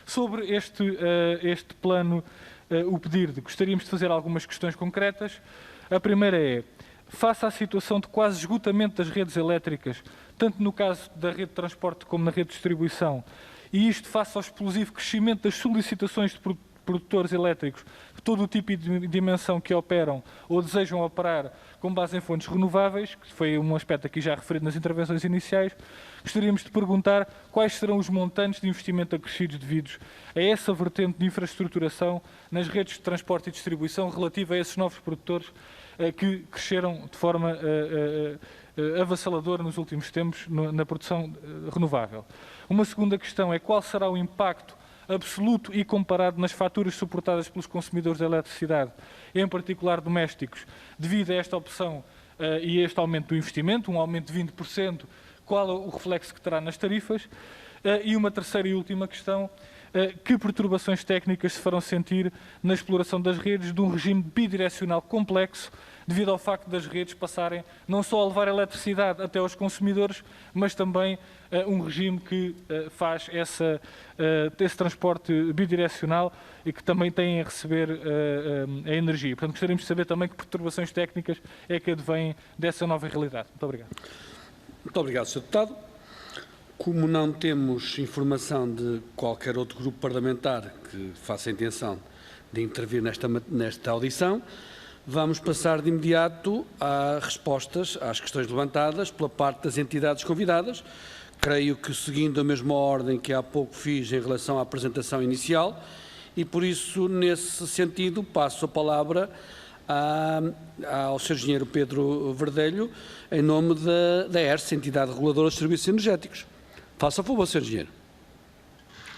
Sobre este plano, o pedir, gostaríamos de fazer algumas questões concretas. A primeira é, face à situação de quase esgotamento das redes elétricas, tanto no caso da rede de transporte como na rede de distribuição, e isto face ao explosivo crescimento das solicitações de produtores elétricos de todo o tipo e de dimensão que operam ou desejam operar com base em fontes renováveis, que foi um aspecto aqui já referido nas intervenções iniciais, gostaríamos de perguntar quais serão os montantes de investimento acrescidos devidos a essa vertente de infraestruturação nas redes de transporte e distribuição relativa a esses novos produtores que cresceram de forma avassaladora nos últimos tempos na produção renovável. Uma segunda questão é qual será o impacto absoluto e comparado nas faturas suportadas pelos consumidores de eletricidade, em particular domésticos, devido a esta opção e a este aumento do investimento, um aumento de 20%, qual é o reflexo que terá nas tarifas? E uma terceira e última questão, que perturbações técnicas se farão sentir na exploração das redes de um regime bidirecional complexo, devido ao facto das redes passarem não só a levar eletricidade até aos consumidores, mas também um regime que faz esse transporte bidirecional e que também tem a receber a energia. Portanto, gostaríamos de saber também que perturbações técnicas é que advêm dessa nova realidade. Muito obrigado. Muito obrigado, Sr. Deputado. Como não temos informação de qualquer outro grupo parlamentar que faça a intenção de intervir nesta audição, vamos passar de imediato às respostas às questões levantadas pela parte das entidades convidadas. Creio que seguindo a mesma ordem que há pouco fiz em relação à apresentação inicial e, por isso, nesse sentido, passo a palavra ao Sr. Engenheiro Pedro Verdelho, em nome da ERSE, Entidade Reguladora dos Serviços Energéticos. Faça a favor, Sr. Engenheiro.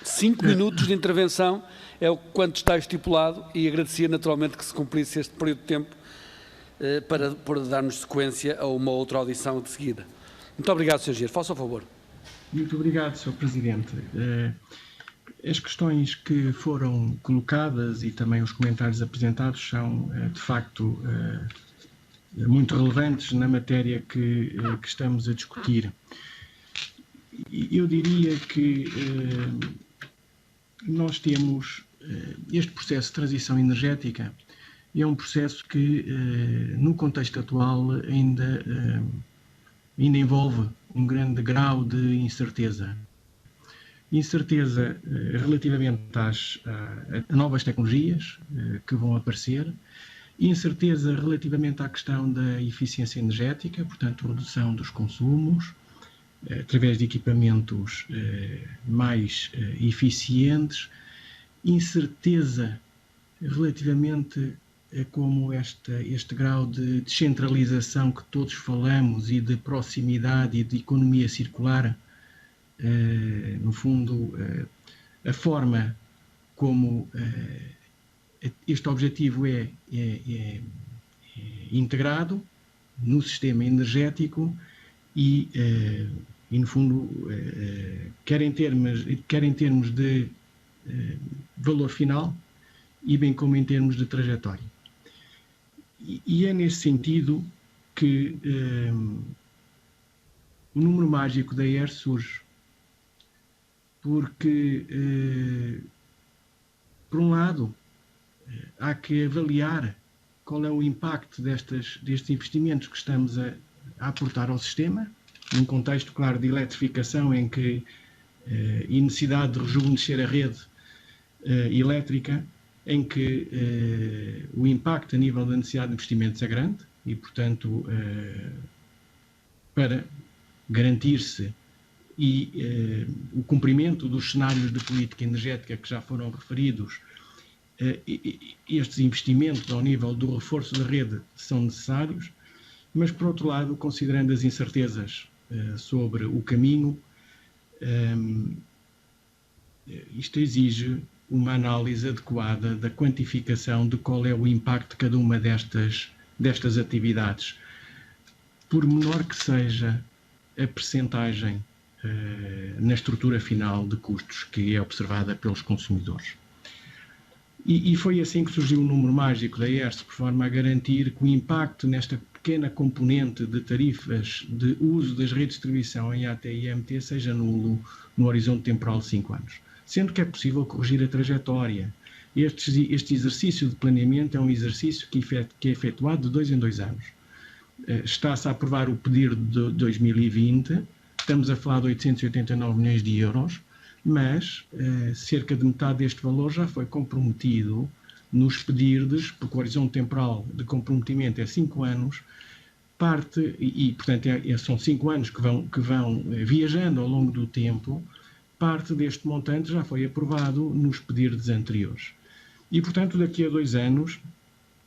5 minutos de intervenção é o quanto está estipulado e agradecia naturalmente que se cumprisse este período de tempo para darmos sequência a uma outra audição de seguida. Muito obrigado, Sr. Engenheiro. Faça a favor. Muito obrigado, Sr. Presidente. As questões que foram colocadas e também os comentários apresentados são, de facto, muito relevantes na matéria que estamos a discutir. Eu diria que nós temos este processo de transição energética é um processo que, no contexto atual, ainda envolve um grande grau de incerteza. Incerteza relativamente a novas tecnologias que vão aparecer, incerteza relativamente à questão da eficiência energética, portanto, redução dos consumos, através de equipamentos mais eficientes, incerteza relativamente a como este grau de descentralização que todos falamos e de proximidade e de economia circular, no fundo, a forma como este objetivo é integrado no sistema energético e no fundo, quer em termos de valor final e bem como em termos de trajetória. E é nesse sentido que o número mágico da ERSE surge, porque, por um lado, há que avaliar qual é o impacto destes investimentos que estamos a aportar ao sistema, num contexto, claro, de eletrificação em que e necessidade de rejuvenescer a rede elétrica, em que o impacto a nível da necessidade de investimentos é grande e, portanto, para garantir-se o cumprimento dos cenários de política energética que já foram referidos, estes investimentos ao nível do reforço da rede são necessários, mas, por outro lado, considerando as incertezas sobre o caminho, isto exige uma análise adequada da quantificação de qual é o impacto de cada uma destas atividades, por menor que seja a percentagem na estrutura final de custos que é observada pelos consumidores. E foi assim que surgiu o número mágico da ERSE, por forma a garantir que o impacto nesta pequena componente de tarifas de uso das redes de distribuição em AT e MT seja nulo no horizonte temporal de 5 anos. Sendo que é possível corrigir a trajetória. Este exercício de planeamento é um exercício que é efetuado de 2 em 2 anos. Está-se a aprovar o PEDIR de 2020, estamos a falar de 889 milhões de euros, mas cerca de metade deste valor já foi comprometido nos PEDIRs, porque o horizonte temporal de comprometimento é 5 anos, portanto, são 5 anos que vão viajando ao longo do tempo. Parte deste montante já foi aprovado nos PEDIRs anteriores. E, portanto, daqui a 2 anos,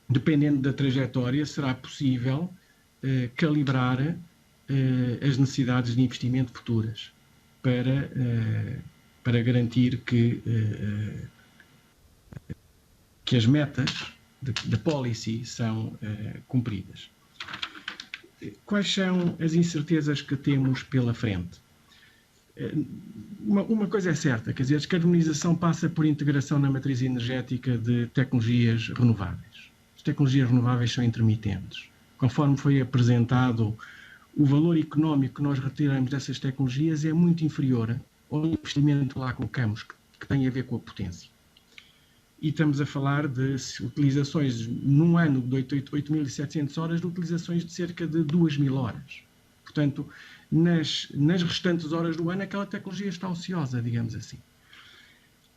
dependendo da trajetória, será possível calibrar as necessidades de investimento futuras para garantir que as metas da policy são cumpridas. Quais são as incertezas que temos pela frente? Uma coisa é certa, quer dizer, a descarbonização passa por integração na matriz energética de tecnologias renováveis. As tecnologias renováveis são intermitentes. Conforme foi apresentado, o valor económico que nós retiramos dessas tecnologias é muito inferior ao investimento que lá colocamos, que tem a ver com a potência. E estamos a falar de utilizações, num ano de 8.700 horas, de utilizações de cerca de 2.000 horas. Portanto, nas restantes horas do ano, aquela tecnologia está ociosa, digamos assim.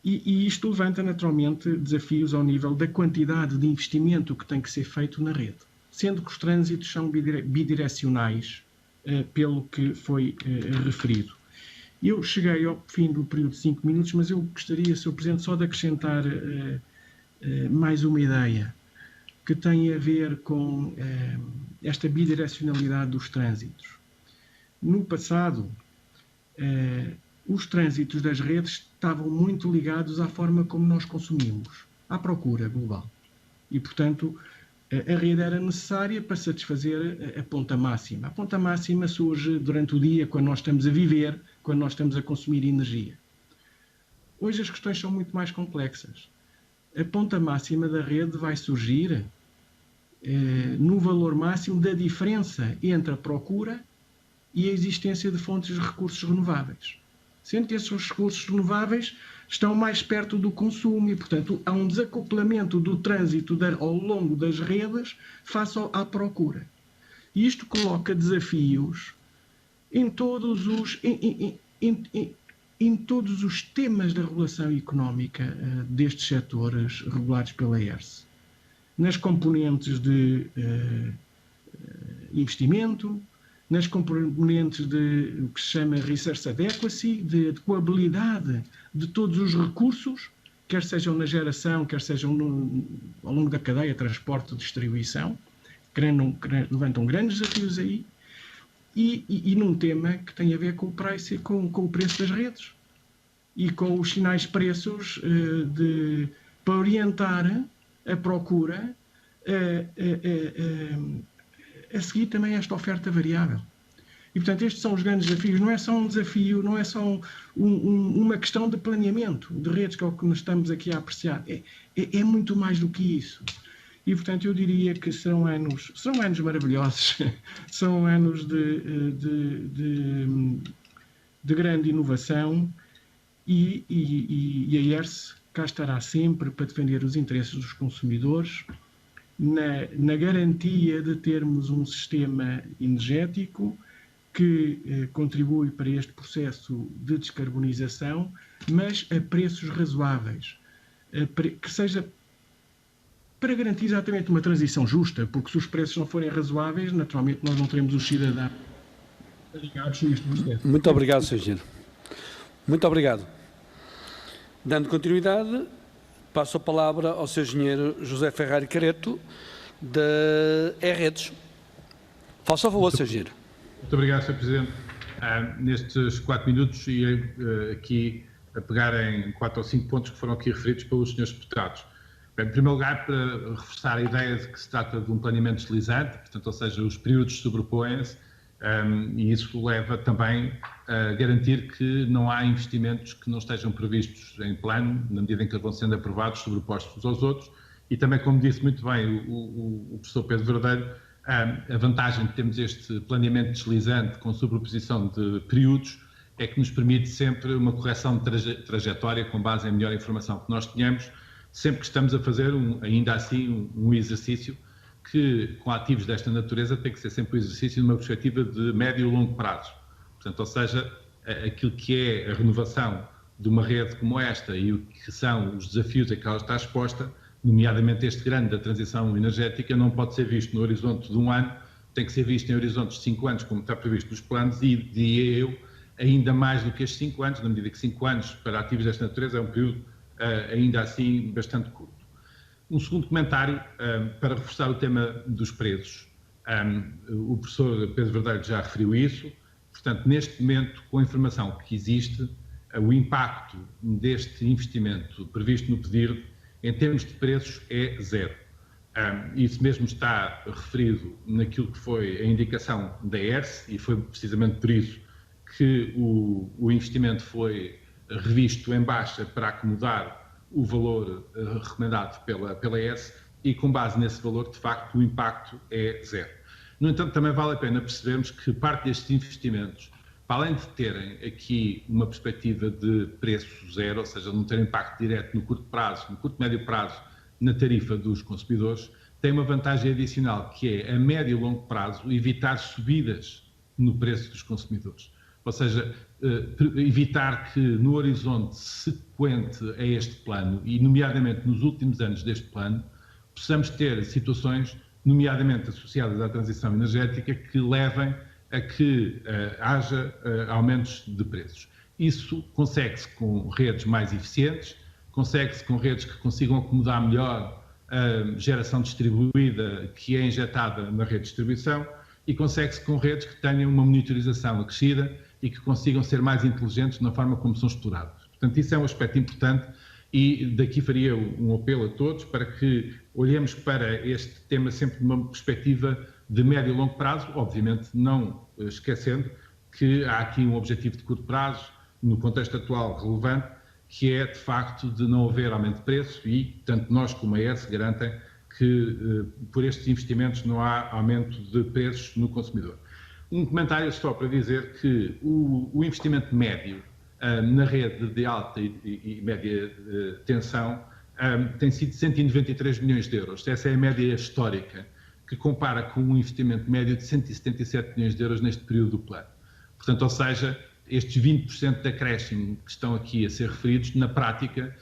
E isto levanta, naturalmente, desafios ao nível da quantidade de investimento que tem que ser feito na rede, sendo que os trânsitos são bidirecionais, pelo que foi referido. Eu cheguei ao fim do período de 5 minutos, mas eu gostaria, Sr. Presidente, só de acrescentar mais uma ideia que tem a ver com esta bidirecionalidade dos trânsitos. No passado, os trânsitos das redes estavam muito ligados à forma como nós consumimos, à procura global. E, portanto, a rede era necessária para satisfazer a ponta máxima. A ponta máxima surge durante o dia, quando nós estamos a viver, quando nós estamos a consumir energia. Hoje as questões são muito mais complexas. A ponta máxima da rede vai surgir no valor máximo da diferença entre a procura e a existência de fontes de recursos renováveis. Sendo que esses recursos renováveis estão mais perto do consumo e, portanto, há um desacoplamento do trânsito ao longo das redes face à procura. E isto coloca desafios em todos os temas da regulação económica destes setores regulados pela ERSE. Nas componentes de investimento, nas componentes de o que se chama Resource Adequacy, de adequabilidade de todos os recursos, quer sejam na geração, quer sejam ao longo da cadeia, transporte, distribuição, levantam grandes desafios aí, e num tema que tem a ver com o price, com o preço das redes e com os sinais preços para orientar a procura a seguir também esta oferta variável. E, portanto, estes são os grandes desafios. Não é só um desafio, não é só uma questão de planeamento de redes, que é o que nós estamos aqui a apreciar. É muito mais do que isso. E, portanto, eu diria que serão anos maravilhosos, são anos de grande inovação e a ERSE cá estará sempre para defender os interesses dos consumidores, na garantia de termos um sistema energético que contribui para este processo de descarbonização, mas a preços razoáveis, que seja para garantir exatamente uma transição justa, porque se os preços não forem razoáveis, naturalmente nós não teremos os cidadãos ligados neste processo. Muito obrigado, Sr. Engenheiro. Muito obrigado. Dando continuidade, passo a palavra ao Sr. Engenheiro José Ferrari Careto, da E-Redes. Faça a favor, Sr. Engenheiro. Muito obrigado, Sr. Presidente. Nestes 4 minutos, ia aqui a pegar em 4 ou 5 pontos que foram aqui referidos pelos senhores deputados. Bem, em primeiro lugar, para reforçar a ideia de que se trata de um planeamento deslizante, portanto, ou seja, os períodos sobrepõem-se, e isso leva também a garantir que não há investimentos que não estejam previstos em plano, na medida em que vão sendo aprovados, sobrepostos uns aos outros, e também, como disse muito bem o professor Pedro Verdadeiro, a vantagem de termos este planeamento deslizante com sobreposição de períodos é que nos permite sempre uma correção de trajetória com base em melhor informação que nós tenhamos, sempre que estamos a fazer, ainda assim, um exercício que, com ativos desta natureza, tem que ser sempre um exercício de uma perspectiva de médio e longo prazo. Portanto, ou seja, aquilo que é a renovação de uma rede como esta e o que são os desafios a que ela está exposta, nomeadamente este grande da transição energética, não pode ser visto no horizonte de 1 ano, tem que ser visto em horizontes de 5 anos, como está previsto nos planos, e diria eu, ainda mais do que estes 5 anos, na medida que 5 anos para ativos desta natureza é um período ainda assim bastante curto. Um segundo comentário para reforçar o tema dos preços. O professor Pedro Verdadeiro já referiu isso, portanto, neste momento, com a informação que existe, o impacto deste investimento previsto no PDIRD, em termos de preços, é zero. Isso mesmo está referido naquilo que foi a indicação da ERSE, e foi precisamente por isso que o investimento foi revisto em baixa para acomodar o valor recomendado pela ERSE, e com base nesse valor, de facto, o impacto é zero. No entanto, também vale a pena percebermos que parte destes investimentos, para além de terem aqui uma perspectiva de preço zero, ou seja, não ter impacto direto no curto prazo, no curto e médio prazo, na tarifa dos consumidores, tem uma vantagem adicional, que é, a médio e longo prazo, evitar subidas no preço dos consumidores. Ou seja, evitar que no horizonte sequente a este plano, e nomeadamente nos últimos anos deste plano, possamos ter situações, nomeadamente associadas à transição energética, que levem a que haja aumentos de preços. Isso consegue-se com redes mais eficientes, consegue-se com redes que consigam acomodar melhor a geração distribuída que é injetada na rede de distribuição, e consegue-se com redes que tenham uma monitorização acrescida e que consigam ser mais inteligentes na forma como são exploradas. Portanto, isso é um aspecto importante, e daqui faria um apelo a todos para que olhemos para este tema sempre de uma perspectiva de médio e longo prazo, obviamente não esquecendo que há aqui um objetivo de curto prazo, no contexto atual relevante, que é de facto de não haver aumento de preço, e tanto nós como a ERSE garantem que por estes investimentos não há aumento de preços no consumidor. Um comentário só para dizer que o investimento médio na rede de alta e média tensão tem sido 193 milhões de euros. Essa é a média histórica, que compara com um investimento médio de 177 milhões de euros neste período do plano. Portanto, ou seja, estes 20% de acréscimo que estão aqui a ser referidos, na prática,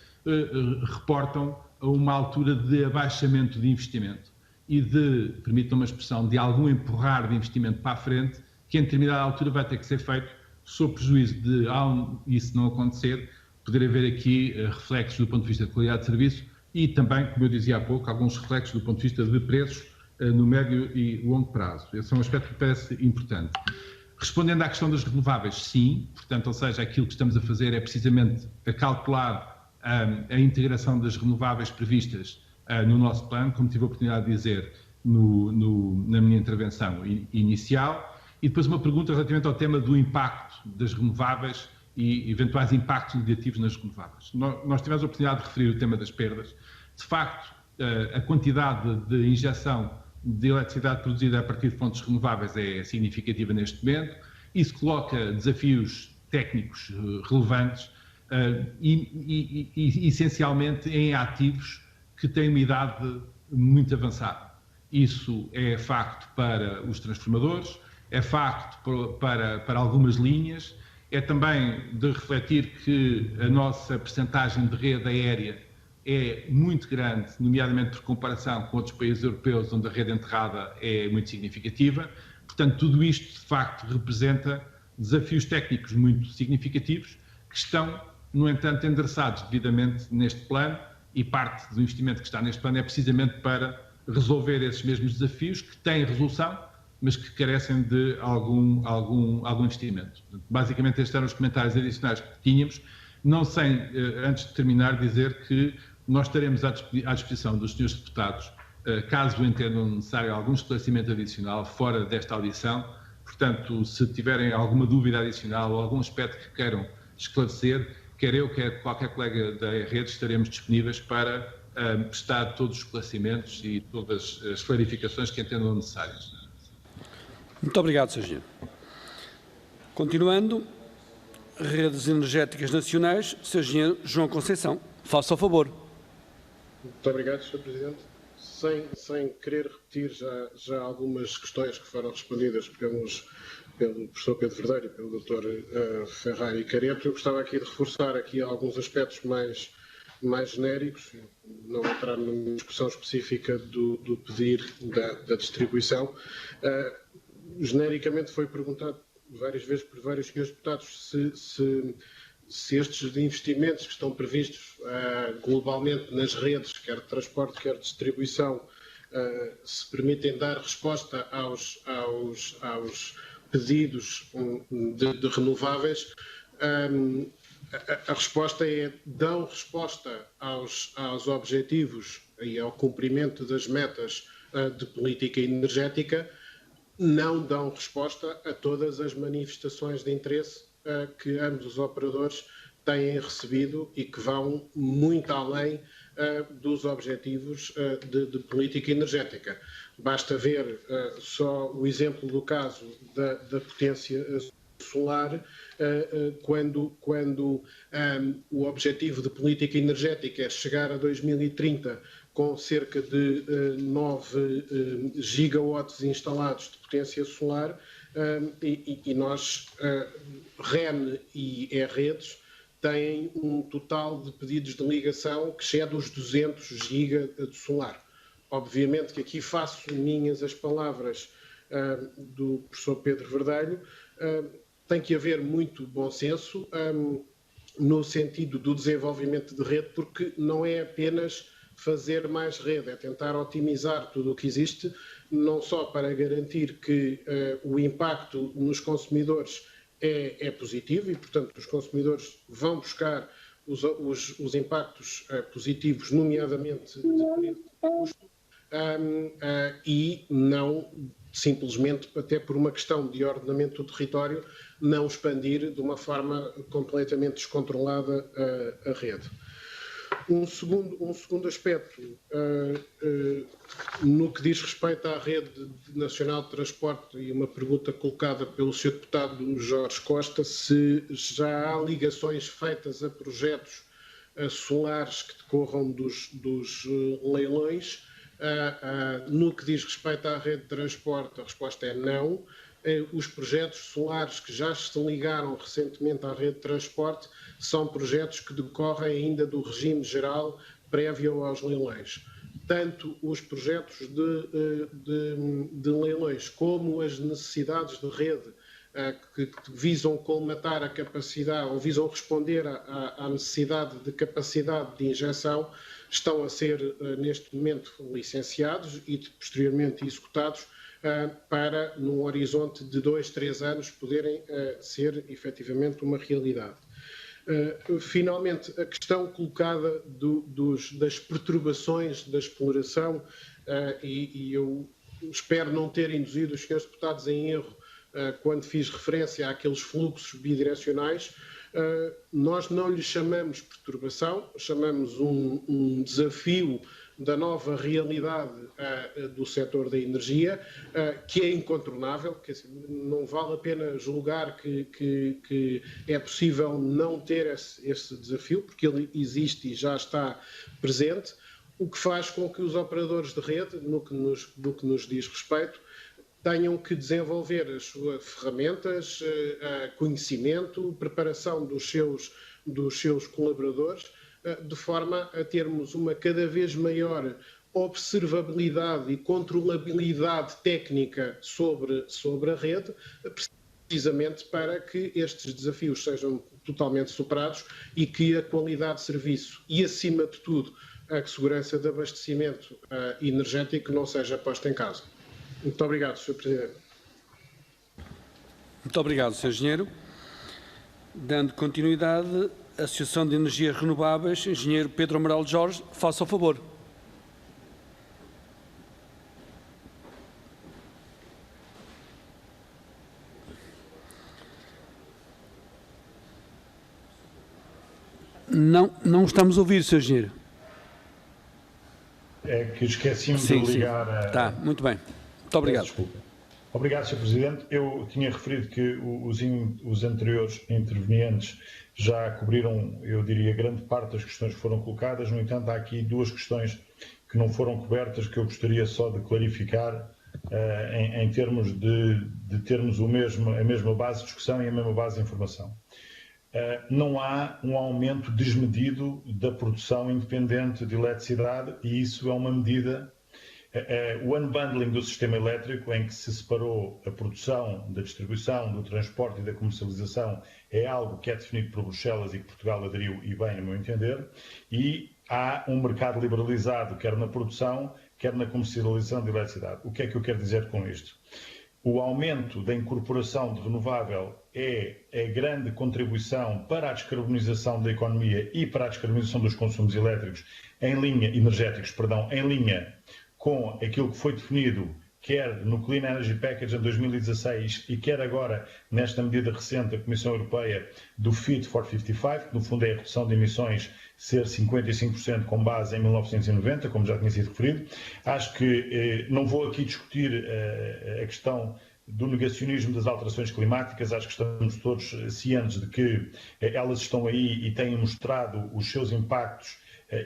reportam a uma altura de abaixamento de investimento e de, permitam uma expressão, de algum empurrar de investimento para a frente, que em determinada altura vai ter que ser feito sob prejuízo de, ao isso não acontecer, poder haver aqui reflexos do ponto de vista de qualidade de serviço e também, como eu dizia há pouco, alguns reflexos do ponto de vista de preços no médio e longo prazo. Esse é um aspecto que me parece importante. Respondendo à questão das renováveis, sim, portanto, ou seja, aquilo que estamos a fazer é precisamente a calcular a integração das renováveis previstas no nosso plano. Como tive a oportunidade de dizer, na minha intervenção inicial, e depois uma pergunta relativamente ao tema do impacto das renováveis e eventuais impactos negativos nas renováveis. Nós tivemos a oportunidade de referir o tema das perdas. De facto, a quantidade de injeção de eletricidade produzida a partir de fontes renováveis é significativa neste momento. Isso coloca desafios técnicos relevantes e essencialmente em ativos que têm uma idade muito avançada. Isso é facto para os transformadores, é facto para algumas linhas, é também de refletir que a nossa percentagem de rede aérea é muito grande, nomeadamente por comparação com outros países europeus onde a rede enterrada é muito significativa. Portanto, tudo isto, de facto, representa desafios técnicos muito significativos que estão, no entanto, endereçados devidamente neste plano, e parte do investimento que está neste plano é precisamente para resolver esses mesmos desafios que têm resolução, mas que carecem de algum investimento. Basicamente, estes eram os comentários adicionais que tínhamos, não sem, antes de terminar, dizer que nós estaremos à disposição dos senhores deputados, caso entendam necessário algum esclarecimento adicional fora desta audição. Portanto, se tiverem alguma dúvida adicional ou algum aspecto que queiram esclarecer, quer eu, quer qualquer colega da rede, estaremos disponíveis para prestar todos os esclarecimentos e todas as clarificações que entendam necessárias. Muito obrigado, Sr. Engenheiro. Continuando, redes energéticas nacionais, Sr. Engenheiro João Conceição, faça o favor. Muito obrigado, Sr. Presidente. Sem querer repetir já algumas questões que foram respondidas pelo professor Pedro Verdelho e pelo Dr. Ferrari Careto, eu gostava aqui de reforçar aqui alguns aspectos mais genéricos, não entrar numa discussão específica do pedir da distribuição. Genericamente foi perguntado várias vezes por vários senhores deputados se estes investimentos que estão previstos globalmente nas redes, quer de transporte, quer de distribuição, se permitem dar resposta aos pedidos de renováveis. A resposta é: dão resposta aos objetivos e ao cumprimento das metas de política energética, não dão resposta a todas as manifestações de interesse que ambos os operadores têm recebido e que vão muito além dos objetivos de política energética. Basta ver só o exemplo do caso da potência solar, quando o objetivo de política energética é chegar a 2030 com cerca de 9 gigawatts instalados de potência solar, e nós, REN e E-Redes, têm um total de pedidos de ligação que excede os 200 giga de solar. Obviamente que aqui faço minhas as palavras do professor Pedro Verdelho. Tem que haver muito bom senso no sentido do desenvolvimento de rede, porque não é apenas fazer mais rede, é tentar otimizar tudo o que existe, não só para garantir que o impacto nos consumidores é positivo e, portanto, os consumidores vão buscar os impactos positivos, nomeadamente de preço e custo, e não simplesmente, até por uma questão de ordenamento do território, não expandir de uma forma completamente descontrolada a rede. Um segundo aspecto, no que diz respeito à Rede Nacional de Transporte, e uma pergunta colocada pelo Sr. Deputado Jorge Costa, se já há ligações feitas a projetos solares que decorram dos leilões. No que diz respeito à rede de transporte, a resposta é não. Os projetos solares que já se ligaram recentemente à rede de transporte são projetos que decorrem ainda do regime geral prévio aos leilões. Tanto os projetos de leilões como as necessidades de rede que visam colmatar a capacidade ou visam responder à necessidade de capacidade de injeção estão a ser, neste momento, licenciados e posteriormente executados para, num horizonte de 2, 3 anos, poderem ser efetivamente uma realidade. Finalmente, a questão colocada das perturbações da exploração e eu espero não ter induzido os senhores deputados em erro quando fiz referência àqueles fluxos bidirecionais. Nós não lhe chamamos perturbação, chamamos um desafio da nova realidade do setor da energia, que é incontornável, que não vale a pena julgar que é possível não ter esse desafio, porque ele existe e já está presente, o que faz com que os operadores de rede, no que nos diz respeito, tenham que desenvolver as suas ferramentas, conhecimento, preparação dos seus colaboradores, de forma a termos uma cada vez maior observabilidade e controlabilidade técnica sobre a rede, precisamente para que estes desafios sejam totalmente superados e que a qualidade de serviço e, acima de tudo, a segurança de abastecimento energético não seja posta em causa. Muito obrigado, Sr. Presidente. Muito obrigado, Sr. Engenheiro. Dando continuidade, a Associação de Energias Renováveis, Engenheiro Pedro Amaral Jorge, faça o favor. Não estamos a ouvir, Sr. Engenheiro. É que esqueci-me de ligar a... Tá, muito bem. Muito obrigado. Desculpa. Obrigado, Sr. Presidente. Eu tinha referido que os anteriores intervenientes já cobriram, eu diria, grande parte das questões que foram colocadas. No entanto, há aqui duas questões que não foram cobertas que eu gostaria só de clarificar em termos de termos a mesma base de discussão e a mesma base de informação. Não há um aumento desmedido da produção independente de eletricidade e isso é uma medida... O unbundling do sistema elétrico, em que se separou a produção, da distribuição, do transporte e da comercialização, é algo que é definido por Bruxelas e que Portugal aderiu, e bem, a meu entender, e há um mercado liberalizado, quer na produção, quer na comercialização de eletricidade. O que é que eu quero dizer com isto? O aumento da incorporação de renovável é a grande contribuição para a descarbonização da economia e para a descarbonização dos consumos elétricos energéticos, em linha com aquilo que foi definido, quer no Clean Energy Package em 2016 e quer agora nesta medida recente da Comissão Europeia do Fit for 55, que no fundo é a redução de emissões ser 55% com base em 1990, como já tinha sido referido. Acho que não vou aqui discutir a questão do negacionismo das alterações climáticas, acho que estamos todos cientes de que elas estão aí e têm mostrado os seus impactos,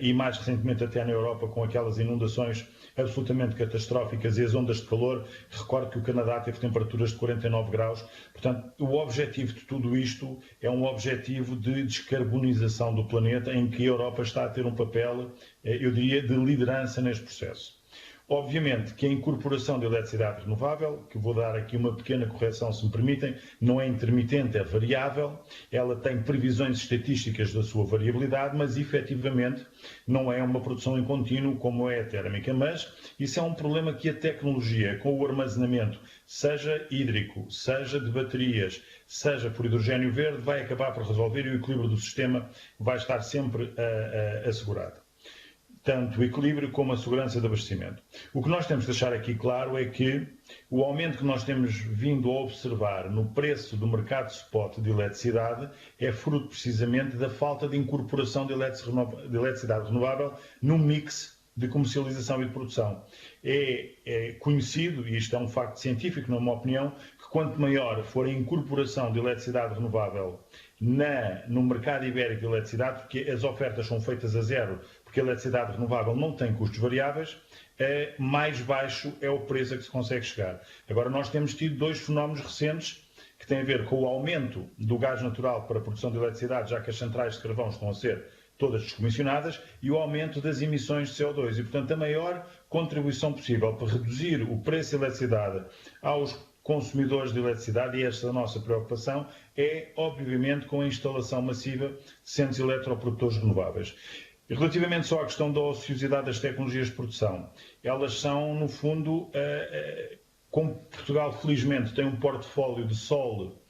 e mais recentemente até na Europa com aquelas inundações absolutamente catastróficas e as ondas de calor. Recordo que o Canadá teve temperaturas de 49 graus. Portanto, o objetivo de tudo isto é um objetivo de descarbonização do planeta, em que a Europa está a ter um papel, eu diria, de liderança neste processo. Obviamente que a incorporação de eletricidade renovável, que vou dar aqui uma pequena correção, se me permitem, não é intermitente, é variável, ela tem previsões estatísticas da sua variabilidade, mas efetivamente não é uma produção em contínuo como é a térmica, mas isso é um problema que a tecnologia, com o armazenamento, seja hídrico, seja de baterias, seja por hidrogênio verde, vai acabar por resolver e o equilíbrio do sistema vai estar sempre assegurado. Tanto o equilíbrio como a segurança de abastecimento. O que nós temos de deixar aqui claro é que o aumento que nós temos vindo a observar no preço do mercado spot de eletricidade é fruto precisamente da falta de incorporação de eletricidade renovável no mix de comercialização e de produção. É conhecido, e isto é um facto científico, na minha opinião, que quanto maior for a incorporação de eletricidade renovável no mercado ibérico de eletricidade, porque as ofertas são feitas a zero, porque a eletricidade renovável não tem custos variáveis, mais baixo é o preço a que se consegue chegar. Agora, nós temos tido dois fenómenos recentes que têm a ver com o aumento do gás natural para a produção de eletricidade, já que as centrais de carvão estão a ser todas descomissionadas, e o aumento das emissões de CO2. E, portanto, a maior contribuição possível para reduzir o preço da eletricidade aos consumidores de eletricidade, e esta é a nossa preocupação, é, obviamente, com a instalação massiva de centros eletroprodutores renováveis. E relativamente só à questão da ociosidade das tecnologias de produção, elas são, no fundo, como Portugal, felizmente, tem um portfólio de sol,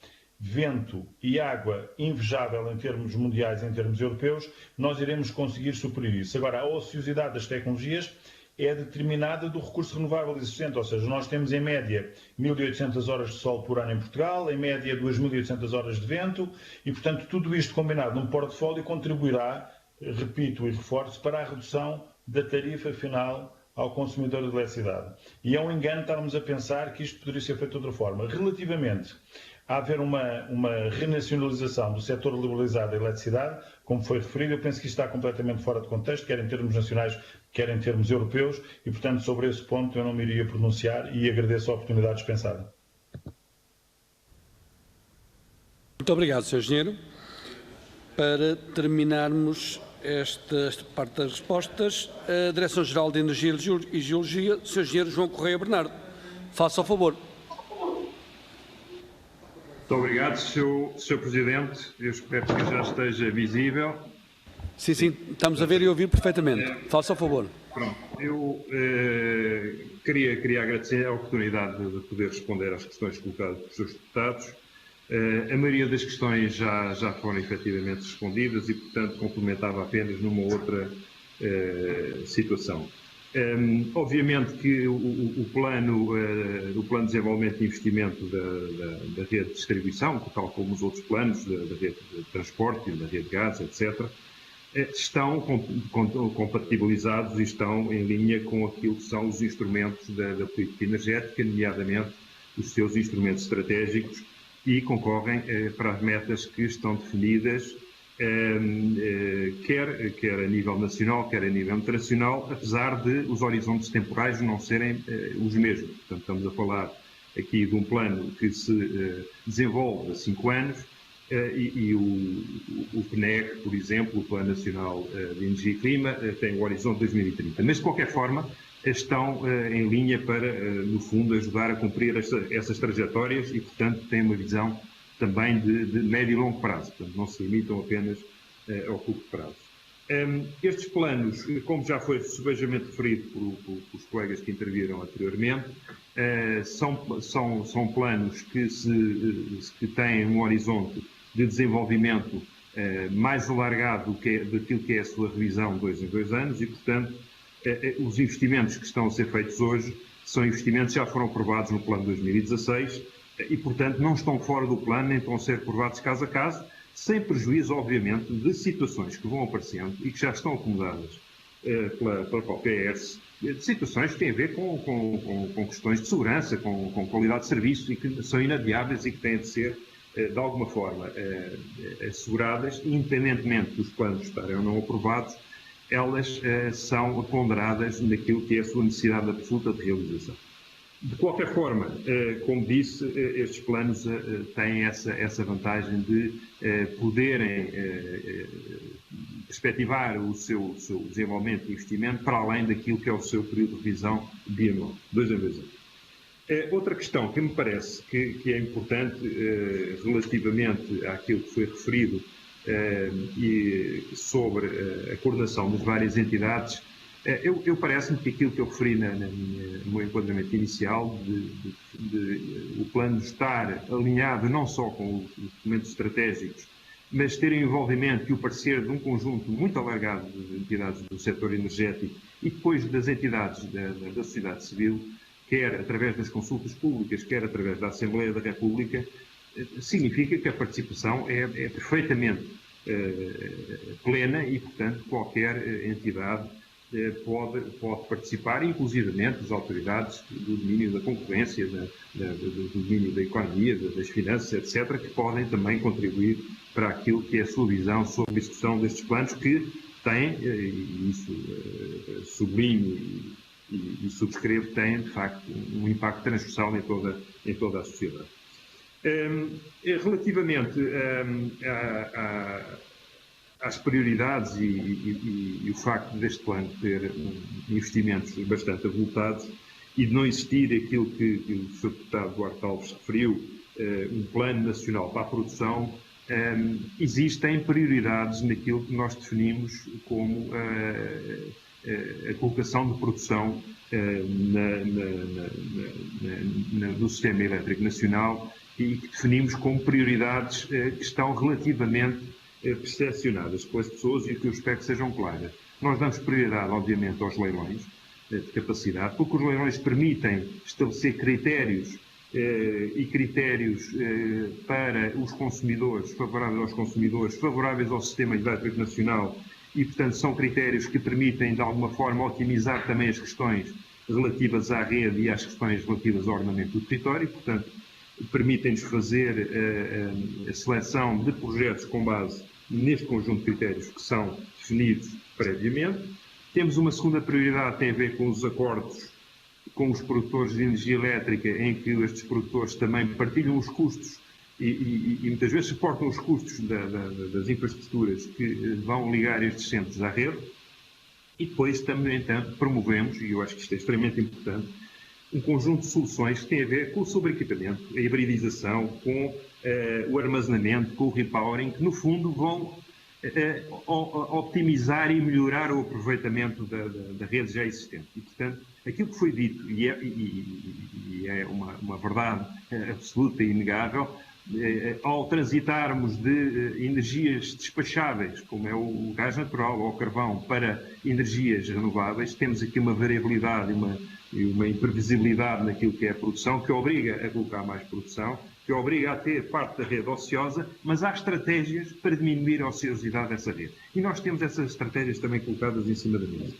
vento e água invejável em termos mundiais, em termos europeus, nós iremos conseguir suprir isso. Agora, a ociosidade das tecnologias é determinada do recurso renovável existente, ou seja, nós temos em média 1.800 horas de sol por ano em Portugal, em média 2.800 horas de vento, e portanto tudo isto combinado num portfólio contribuirá, repito e reforço, para a redução da tarifa final ao consumidor de eletricidade. E é um engano estarmos a pensar que isto poderia ser feito de outra forma. Relativamente a haver uma renacionalização do setor liberalizado da eletricidade, como foi referido, eu penso que isto está completamente fora de contexto, quer em termos nacionais, quer em termos europeus, e portanto sobre esse ponto eu não me iria pronunciar e agradeço a oportunidade dispensada. Muito obrigado, Sr. Engenheiro. Para terminarmos esta parte das respostas, a Direção-Geral de Energia e Geologia, Sr. Engenheiro João Correia Bernardo. Faça o favor. Muito obrigado, Sr. Presidente. Eu espero que já esteja visível. Sim, sim, estamos a ver e ouvir perfeitamente. Faça o favor. Pronto, eu queria agradecer a oportunidade de poder responder às questões colocadas pelos seus deputados. A maioria das questões já foram efetivamente respondidas e, portanto, complementava apenas numa outra situação. Obviamente que o plano de desenvolvimento e investimento da rede de distribuição, tal como os outros planos da rede de transporte, da rede de gás, etc., estão compatibilizados e estão em linha com aquilo que são os instrumentos da política energética, nomeadamente os seus instrumentos estratégicos, e concorrem para as metas que estão definidas, quer a nível nacional, quer a nível internacional, apesar de os horizontes temporais não serem os mesmos. Portanto, estamos a falar aqui de um plano que se desenvolve a 5 anos e o PNEC, por exemplo, o Plano Nacional de Energia e Clima, tem o horizonte 2030. Mas, de qualquer forma, estão em linha para, no fundo, ajudar a cumprir essas trajetórias e, portanto, têm uma visão também de médio e longo prazo. Portanto, não se limitam apenas ao curto prazo. Estes planos, como já foi subejamente referido pelos colegas que interviram anteriormente, são planos que têm um horizonte de desenvolvimento mais alargado daquilo que é a sua revisão 2 em 2 anos e, portanto, os investimentos que estão a ser feitos hoje são investimentos que já foram aprovados no plano de 2016 e, portanto, não estão fora do plano, nem estão a ser aprovados caso a caso, sem prejuízo, obviamente, de situações que vão aparecendo e que já estão acomodadas pela própria ERSE, de situações que têm a ver com questões de segurança, com qualidade de serviço e que são inadiáveis e que têm de ser, de alguma forma, asseguradas, independentemente dos planos estarem ou não aprovados, elas são ponderadas naquilo que é a sua necessidade absoluta de realização. De qualquer forma, como disse, estes planos têm essa vantagem de poderem perspectivar o seu desenvolvimento e investimento para além daquilo que é o seu período de revisão bianual, 2 em 2 anos. Outra questão que me parece que é importante relativamente àquilo que foi referido e sobre a coordenação das várias entidades, eu parece-me que aquilo que eu referi no meu enquadramento inicial, de o plano estar alinhado não só com os documentos estratégicos, mas ter envolvimento e o parecer de um conjunto muito alargado de entidades do setor energético e depois das entidades da sociedade civil, quer através das consultas públicas, quer através da Assembleia da República, significa que a participação é perfeitamente plena e, portanto, qualquer entidade pode participar, inclusivamente as autoridades do domínio da concorrência, do domínio da economia, das finanças, etc., que podem também contribuir para aquilo que é a sua visão sobre a execução destes planos, que têm, e isso sublinho e subscrevo, têm, de facto, um impacto transversal em toda a sociedade. Relativamente às prioridades e o facto deste plano ter investimentos bastante avultados e de não existir aquilo que o Sr. Deputado Duarte Alves referiu, um plano nacional para a produção, existem prioridades naquilo que nós definimos como a colocação de produção no sistema elétrico nacional e que definimos como prioridades que estão relativamente percepcionadas pelas pessoas e que eu espero que sejam claras. Nós damos prioridade, obviamente, aos leilões. de capacidade, porque os leilões permitem estabelecer critérios para os consumidores, favoráveis aos consumidores, favoráveis ao sistema elétrico nacional e, portanto, são critérios que permitem, de alguma forma, otimizar também as questões relativas à rede e às questões relativas ao ordenamento do território, portanto, permitem-nos fazer a seleção de projetos com base neste conjunto de critérios que são definidos previamente. Temos uma segunda prioridade que tem a ver com os acordos com os produtores de energia elétrica, em que estes produtores também partilham os custos e muitas vezes suportam os custos das infraestruturas que vão ligar estes centros à rede. E depois também, então, promovemos, e eu acho que isto é extremamente importante, um conjunto de soluções que têm a ver com o sobreequipamento, a hibridização, com o armazenamento, com o repowering, que no fundo vão optimizar e melhorar o aproveitamento da rede já existente. E, portanto, aquilo que foi dito, e é uma verdade absoluta e inegável, ao transitarmos de energias despacháveis, como é o gás natural ou o carvão, para energias renováveis, temos aqui uma variabilidade e uma imprevisibilidade naquilo que é a produção, que obriga a colocar mais produção, que obriga a ter parte da rede ociosa, mas há estratégias para diminuir a ociosidade dessa rede. E nós temos essas estratégias também colocadas em cima da mesa.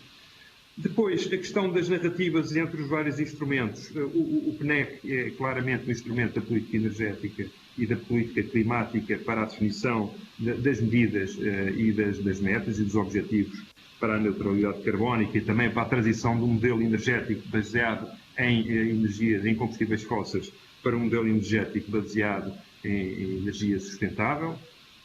Depois, a questão das narrativas entre os vários instrumentos. O PNEC é claramente um instrumento da política energética e da política climática para a definição das medidas e das metas e dos objetivos para a neutralidade carbónica e também para a transição de um modelo energético baseado em energias, em combustíveis fósseis, para um modelo energético baseado em energia sustentável.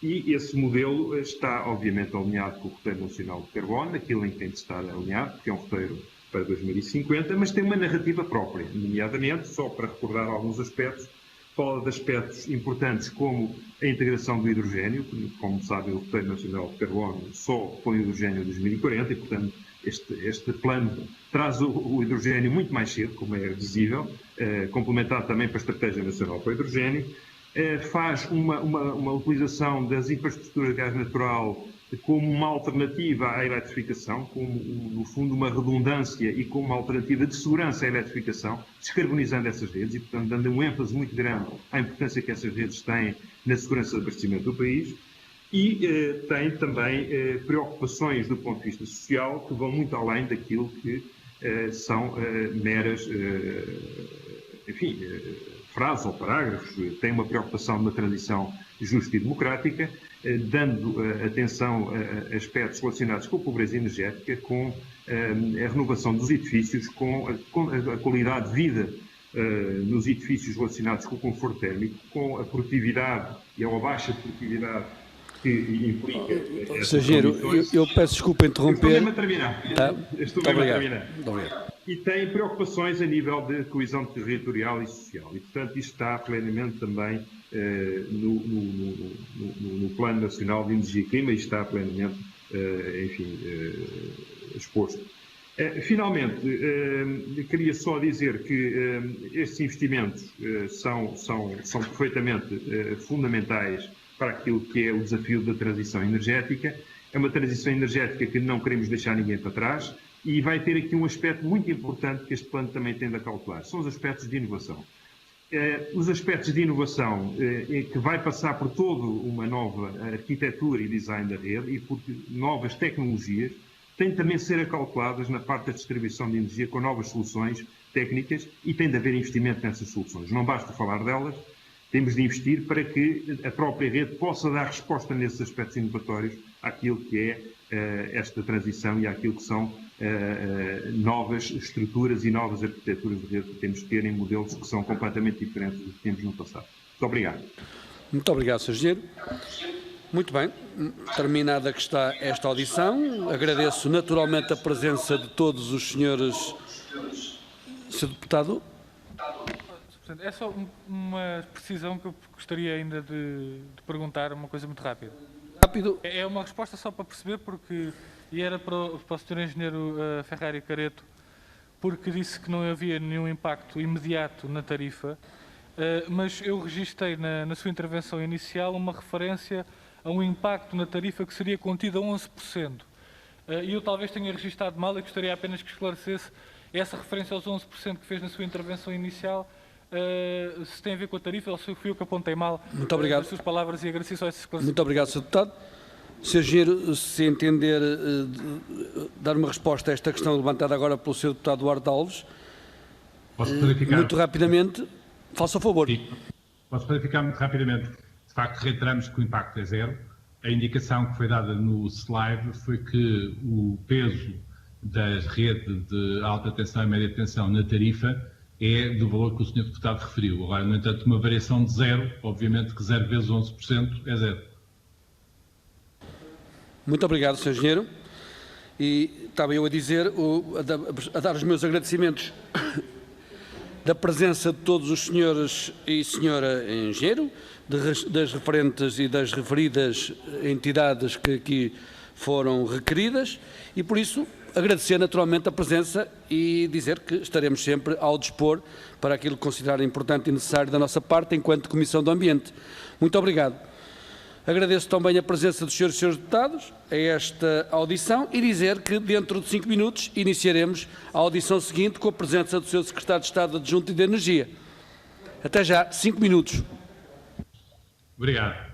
E esse modelo está, obviamente, alinhado com o Roteiro Nacional de Carbono, aquilo em que tem de estar alinhado, porque é um roteiro para 2050, mas tem uma narrativa própria, nomeadamente, só para recordar alguns aspectos, fala de aspectos importantes como a integração do hidrogênio, como sabem, o Roteiro Nacional de Carbono só põe o hidrogênio em 2040 e, portanto, este plano traz o hidrogênio muito mais cedo, como é visível, complementado também para a Estratégia Nacional para o Hidrogênio, faz uma utilização das infraestruturas de gás natural como uma alternativa à eletrificação, como, no fundo, uma redundância e como uma alternativa de segurança à eletrificação, descarbonizando essas redes e, portanto, dando um ênfase muito grande à importância que essas redes têm na segurança de abastecimento do país. E tem também preocupações do ponto de vista social que vão muito além daquilo que são meras, frases ou parágrafos. Tem uma preocupação de uma transição justa e democrática, dando atenção a aspectos relacionados com a pobreza energética, com a renovação dos edifícios, com a qualidade de vida nos edifícios relacionados com o conforto térmico, com a produtividade e a baixa produtividade que implica... Sr. Engenheiro, eu peço desculpa interromper. Estou mesmo a terminar. Tá? Estou Muito mesmo a obrigado. terminar. Muito obrigado. E tem preocupações a nível de coesão territorial e social. E, portanto, isto está plenamente também no Plano Nacional de Energia e Clima e está plenamente, exposto. Finalmente, queria só dizer que estes investimentos são perfeitamente fundamentais para aquilo que é o desafio da transição energética. É uma transição energética que não queremos deixar ninguém para trás e vai ter aqui um aspecto muito importante que este plano também tende a calcular. São os aspectos de inovação. Os aspectos de inovação que vai passar por toda uma nova arquitetura e design da rede e por novas tecnologias, têm também de ser calculadas na parte da distribuição de energia com novas soluções técnicas e tem de haver investimento nessas soluções. Não basta falar delas, temos de investir para que a própria rede possa dar resposta nesses aspectos inovatórios àquilo que é esta transição e àquilo que são novas estruturas e novas arquiteturas de rede que temos de ter em modelos que são completamente diferentes dos que temos no passado. Muito obrigado. Muito obrigado, Sr. Engenheiro. Muito bem, terminada que está esta audição, agradeço naturalmente a presença de todos os senhores. Sr. Deputado. É só uma precisão que eu gostaria ainda de perguntar, uma coisa muito rápida. Rápido. É uma resposta só para perceber, porque, e era para o Sr. Engenheiro Ferrari Careto, porque disse que não havia nenhum impacto imediato na tarifa, mas eu registrei na sua intervenção inicial uma referência a um impacto na tarifa que seria contido a 11%. E eu talvez tenha registado mal e gostaria apenas que esclarecesse essa referência aos 11% que fez na sua intervenção inicial, se tem a ver com a tarifa, ou se fui eu que apontei mal Muito obrigado. as suas palavras, e agradeço só esse esclarecimento. Muito obrigado, Sr. Deputado. Sr. Engenheiro, se entender dar uma resposta a esta questão levantada agora pelo Sr. Deputado Duarte Alves, Posso clarificar? muito rapidamente, faça o favor. Sim. Posso clarificar muito rapidamente. De facto, reiteramos que o impacto é zero. A indicação que foi dada no slide foi que o peso da rede de alta tensão e média tensão na tarifa é do valor que o Sr. Deputado referiu. Agora, no entanto, uma variação de zero, obviamente que 0 vezes 11% é zero. Muito obrigado, Sr. Engenheiro. E estava eu a dizer, a dar os meus agradecimentos da presença de todos os senhores e senhora engenheiro, das referentes e das referidas entidades que aqui foram requeridas, e por isso agradecer naturalmente a presença e dizer que estaremos sempre ao dispor para aquilo que considerar importante e necessário da nossa parte enquanto Comissão do Ambiente. Muito obrigado. Agradeço também a presença dos senhores e senhores deputados a esta audição e dizer que dentro de 5 minutos iniciaremos a audição seguinte com a presença do Sr. Secretário de Estado Adjunto de Energia. Até já, 5 minutos. Obrigado.